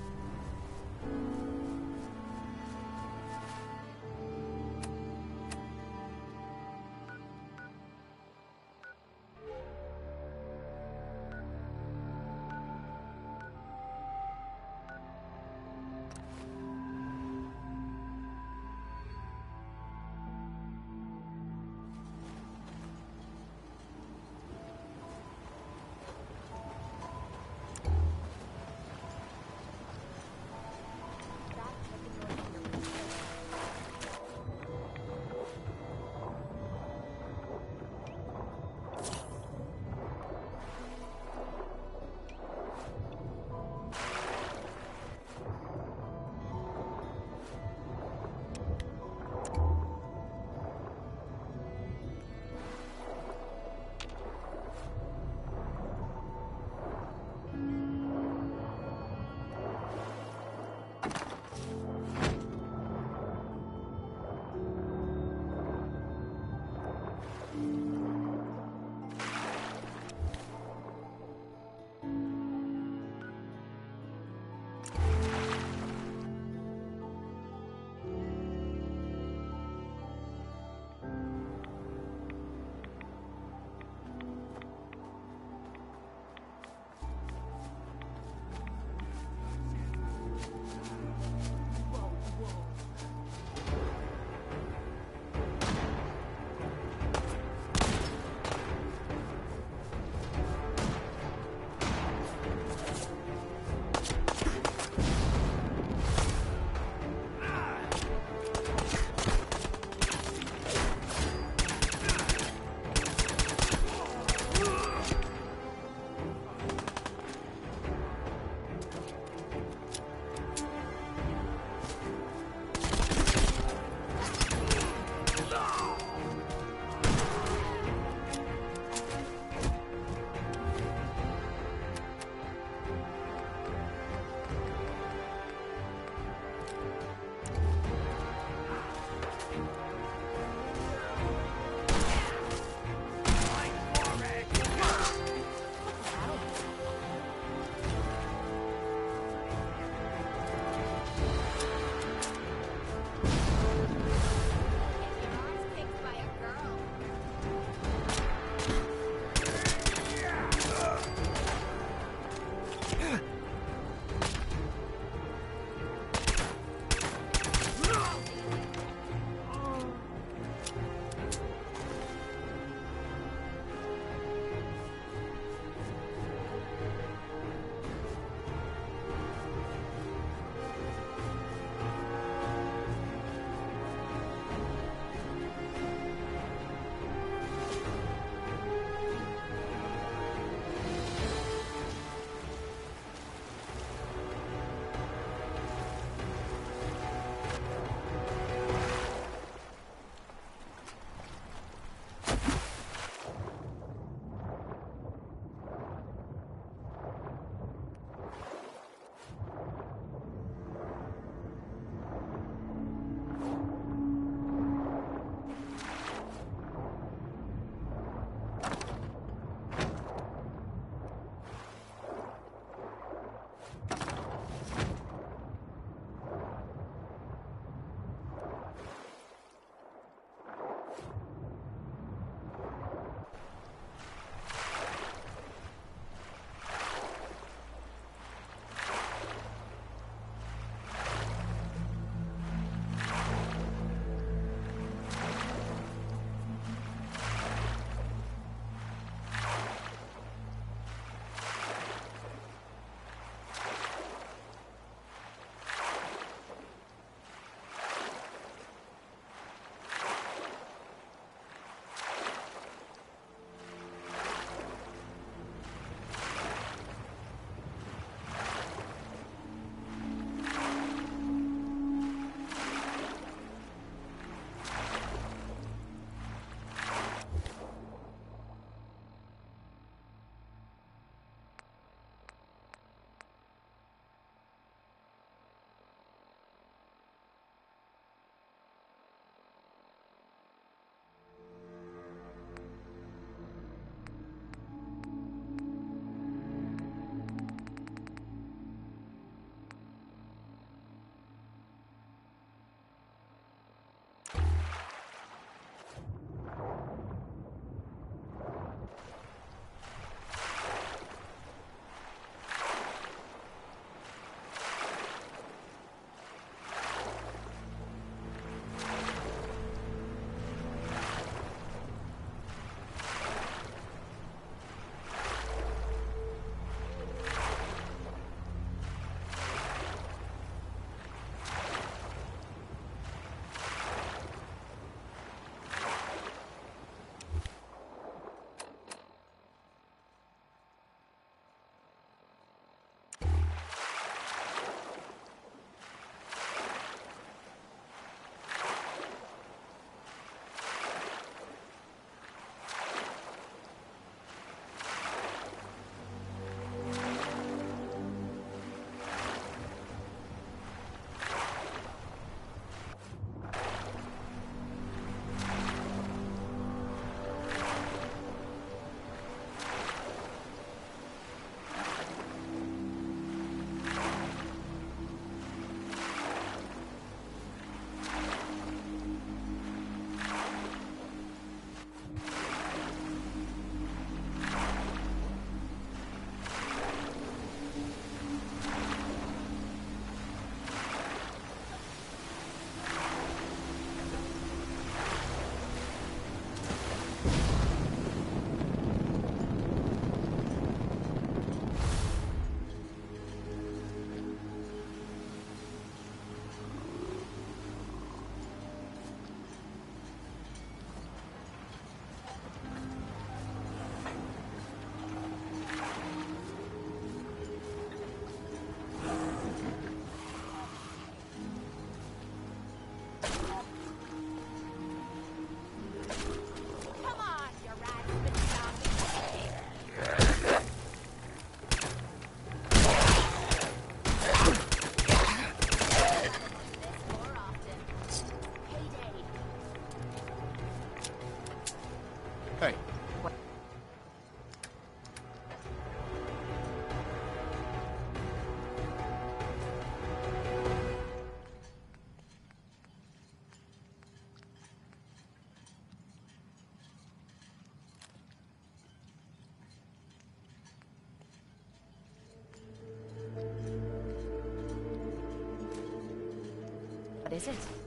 Hey. What is it?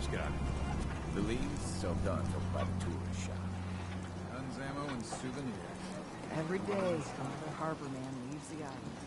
Scott. Belize, self-done for private tourist shop. Guns, ammo, and souvenirs. Every day, another harbor man leaves the island.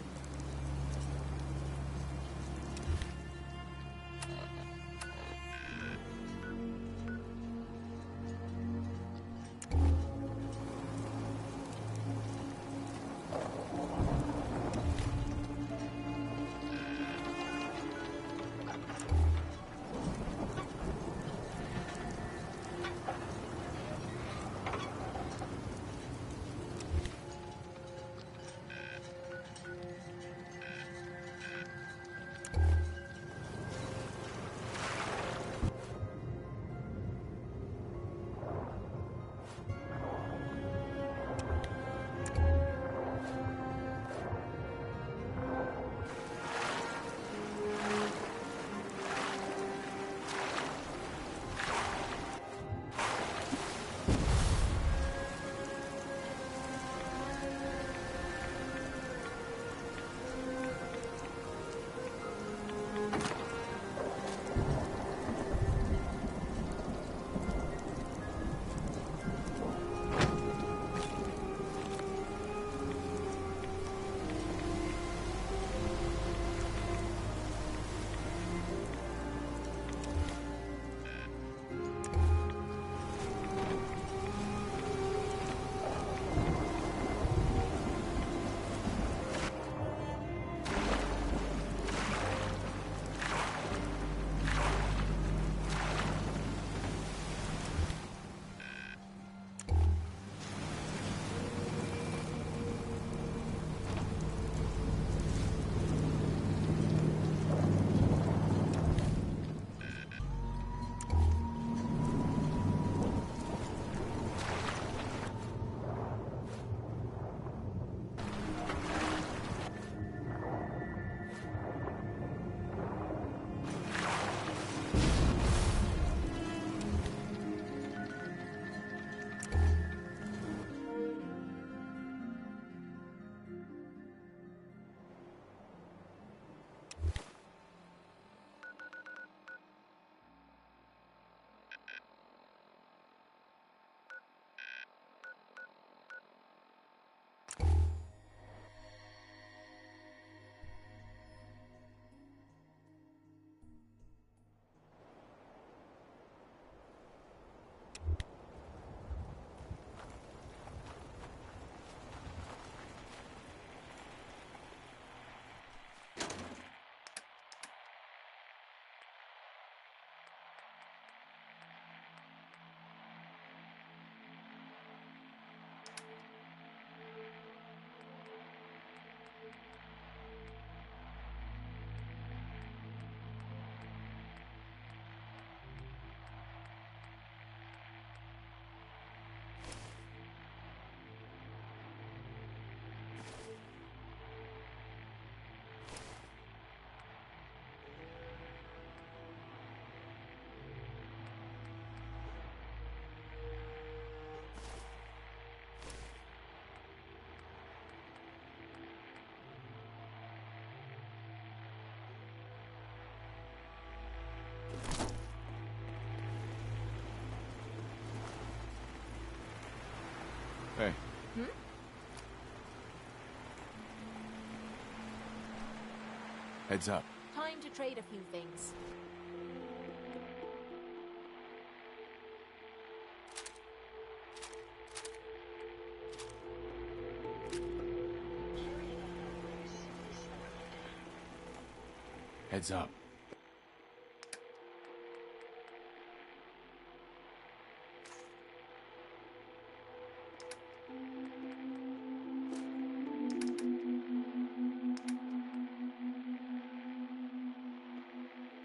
Hey. Hmm? Heads up. Time to trade a few things. Heads up.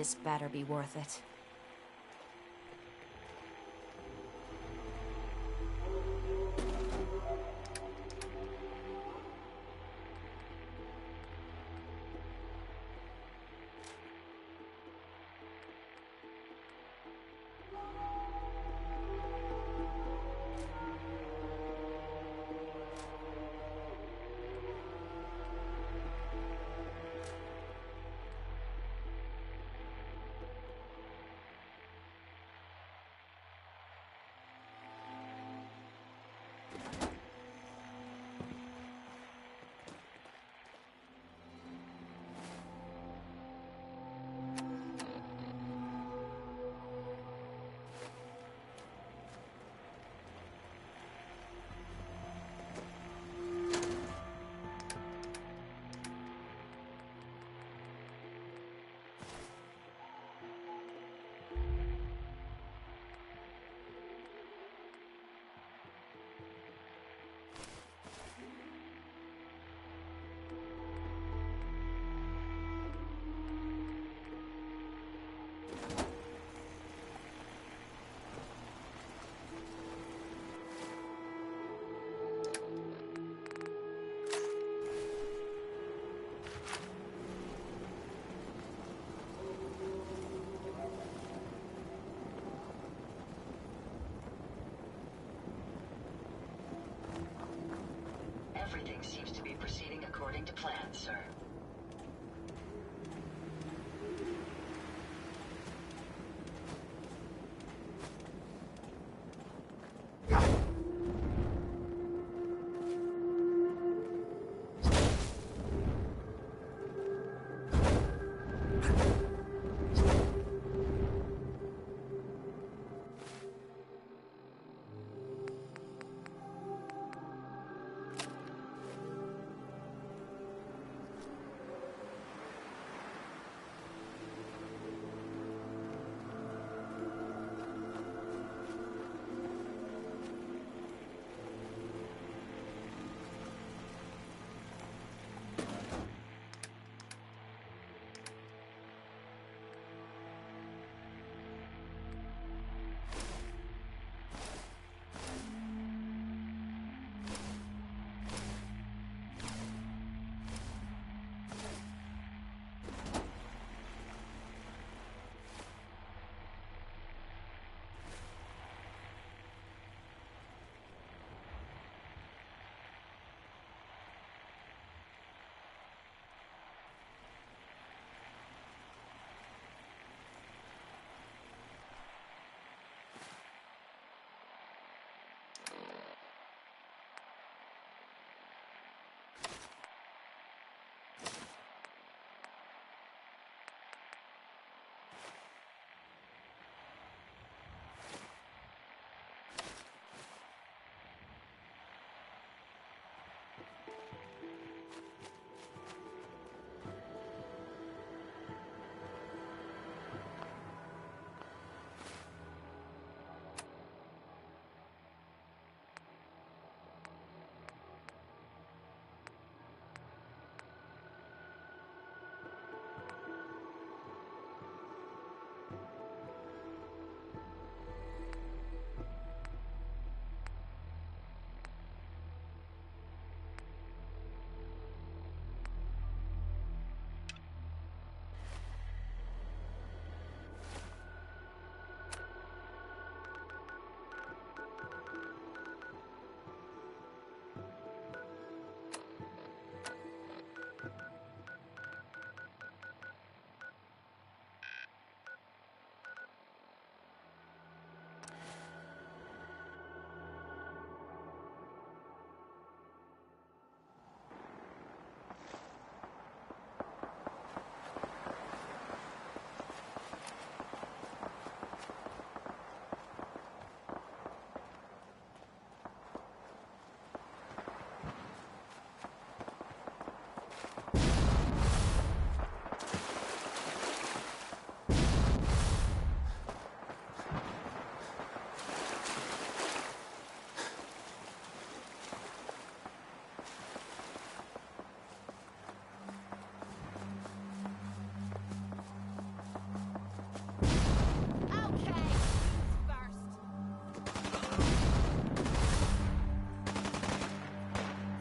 This better be worth it.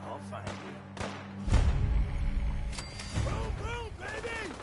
I'll find you. Boom, boom, baby!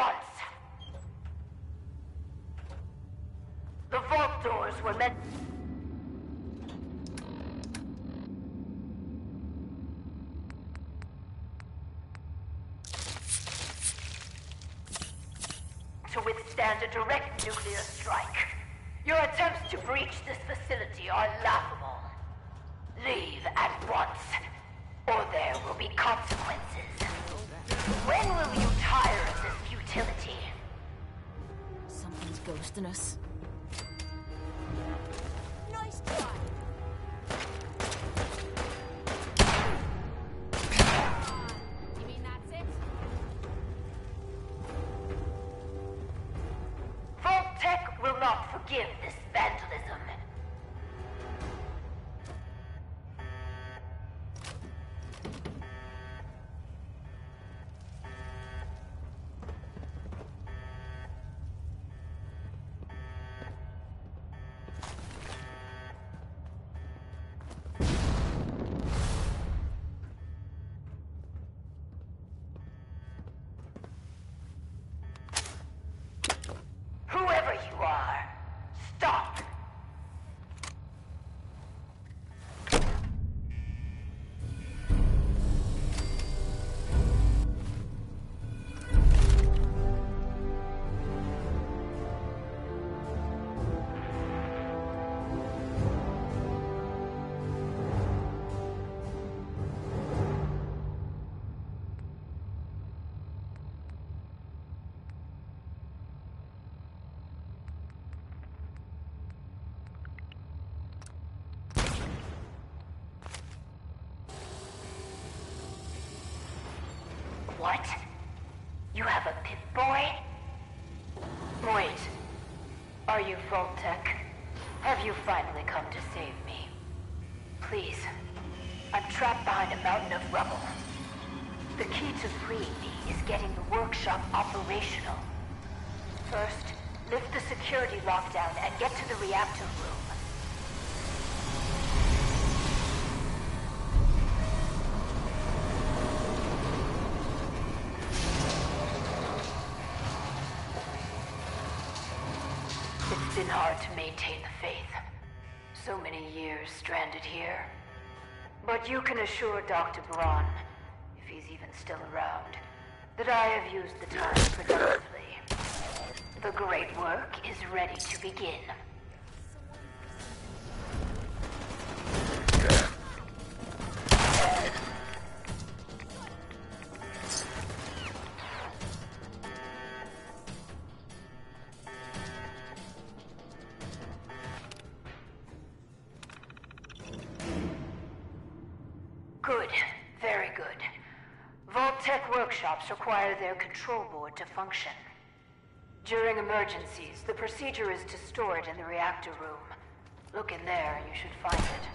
once. The vault doors were meant... to withstand a direct nuclear strike. Your attempts to breach this facility are laughable. Leave at once, or there will be consequences. When will you tire of this futility? Something's ghosting us. Nice try. You mean that's it? Vault-Tec will not forgive this vandalism. Whoever you are, stop! What? You have a Pip-Boy? Wait. Are you Vault-Tec? Have you finally come to save me? Please. I'm trapped behind a mountain of rubble. The key to freeing me is getting the workshop operational. First, lift the security lockdown and get to the reactor room. It's been hard to maintain the faith. So many years stranded here. But you can assure Dr. Braun, if he's even still around, that I have used the time productively. The great work is ready to begin. Good. Very good. Vault-Tec workshops require their control board to function. During emergencies, the procedure is to store it in the reactor room. Look in there and you should find it.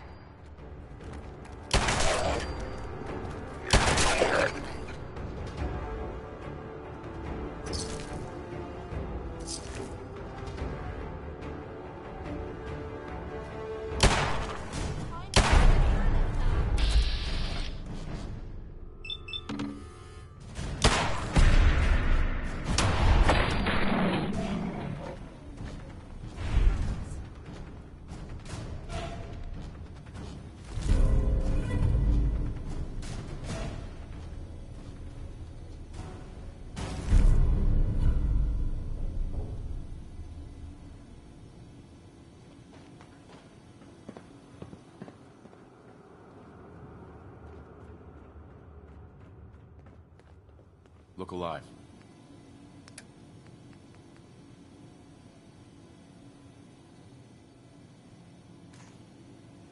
Look alive.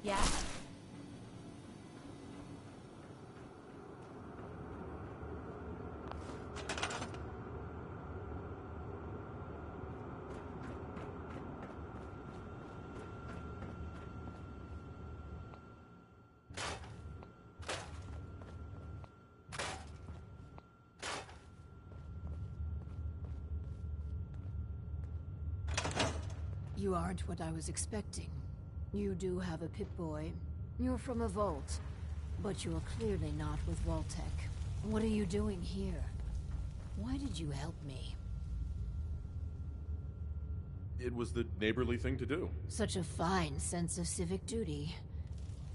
Yeah? You aren't what I was expecting. You do have a Pip-Boy. You're from a vault. But you're clearly not with Vault-Tec. What are you doing here? Why did you help me? It was the neighborly thing to do. Such a fine sense of civic duty.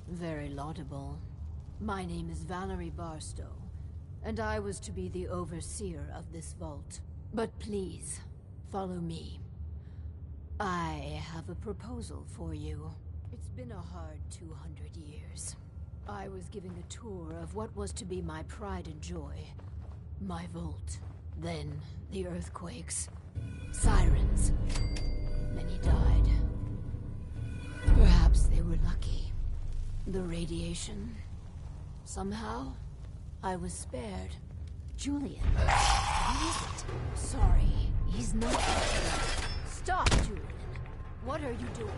Very laudable. My name is Valerie Barstow, and I was to be the overseer of this vault. But please, follow me. I have a proposal for you. It's been a hard 200 years. I was giving a tour of what was to be my pride and joy. My vault. Then, the earthquakes. Sirens. Many died. Perhaps they were lucky. The radiation. Somehow, I was spared. Julian. What is it? Sorry, he's not. Stop, Julian. What are you doing?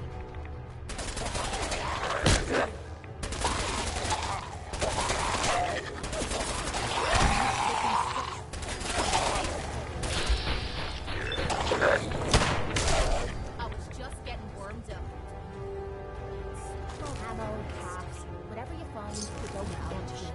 I was just getting warmed up. Ammo, caps, whatever you find, you go out to share.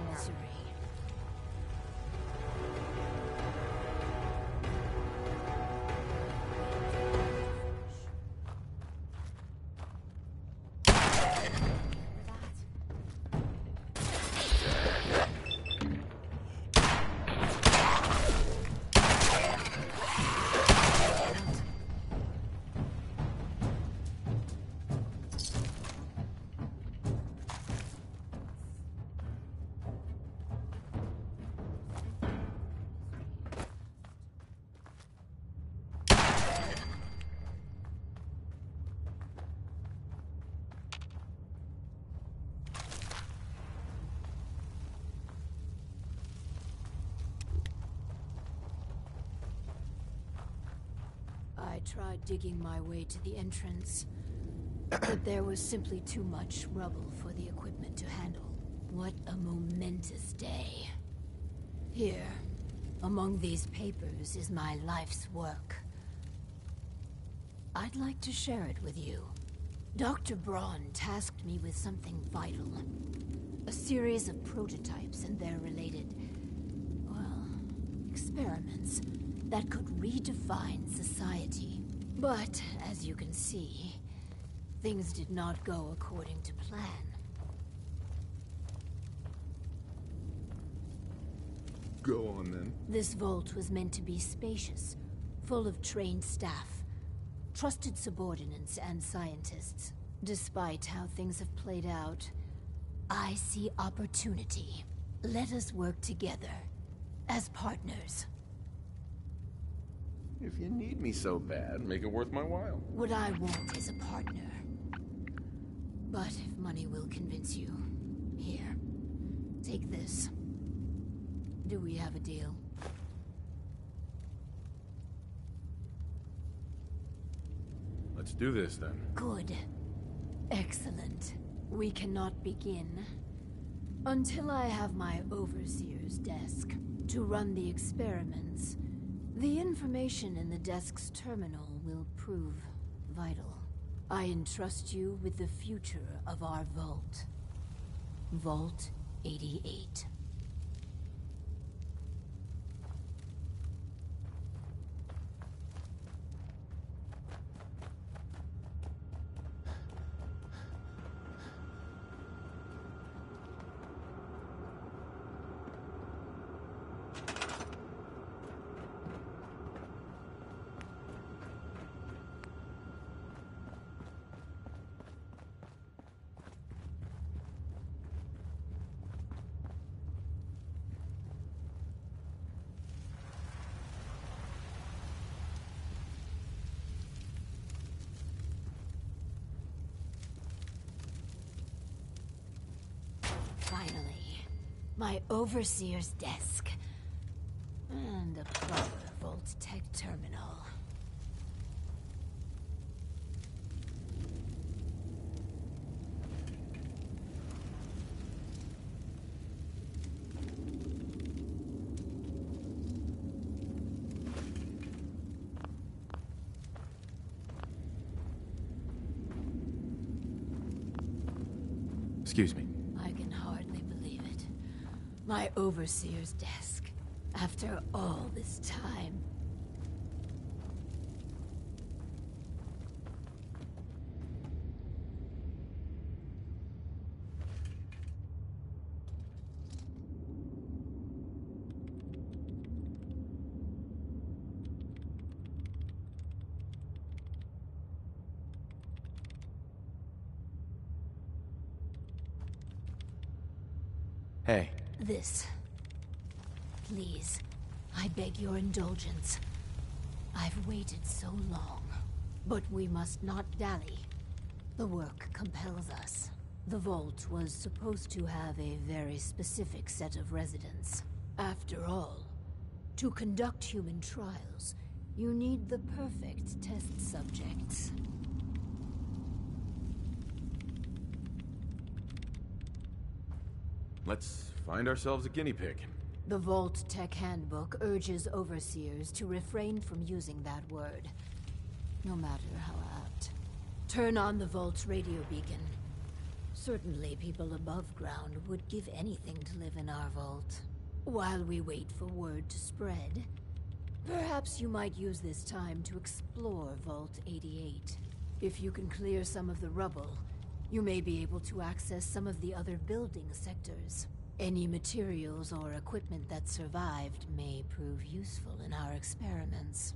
I tried digging my way to the entrance, but there was simply too much rubble for the equipment to handle. What a momentous day. Here, among these papers, is my life's work. I'd like to share it with you. Dr. Braun tasked me with something vital. A series of prototypes and their related, well, experiments that could redefine society. But, as you can see, things did not go according to plan. Go on, then. This vault was meant to be spacious, full of trained staff, trusted subordinates and scientists. Despite how things have played out, I see opportunity. Let us work together, as partners. If you need me so bad, make it worth my while. What I want is a partner. But if money will convince you, here, take this. Do we have a deal? Let's do this, then. Good. Excellent. We cannot begin until I have my overseer's desk to run the experiments. The information in the desk's terminal will prove vital. I entrust you with the future of our vault. Vault 88. Finally, my overseer's desk. And a proper Vault-Tec terminal. Excuse me. I can hardly believe it. My overseer's desk. After all this time. Hey. This. Please, I beg your indulgence. I've waited so long, but we must not dally. The work compels us. The vault was supposed to have a very specific set of residents. After all, to conduct human trials, you need the perfect test subjects. Let's find ourselves a guinea pig. The Vault Tech Handbook urges overseers to refrain from using that word, no matter how apt. Turn on the Vault's radio beacon. Certainly people above ground would give anything to live in our vault. While we wait for word to spread, perhaps you might use this time to explore Vault 88. If you can clear some of the rubble, you may be able to access some of the other building sectors. Any materials or equipment that survived may prove useful in our experiments.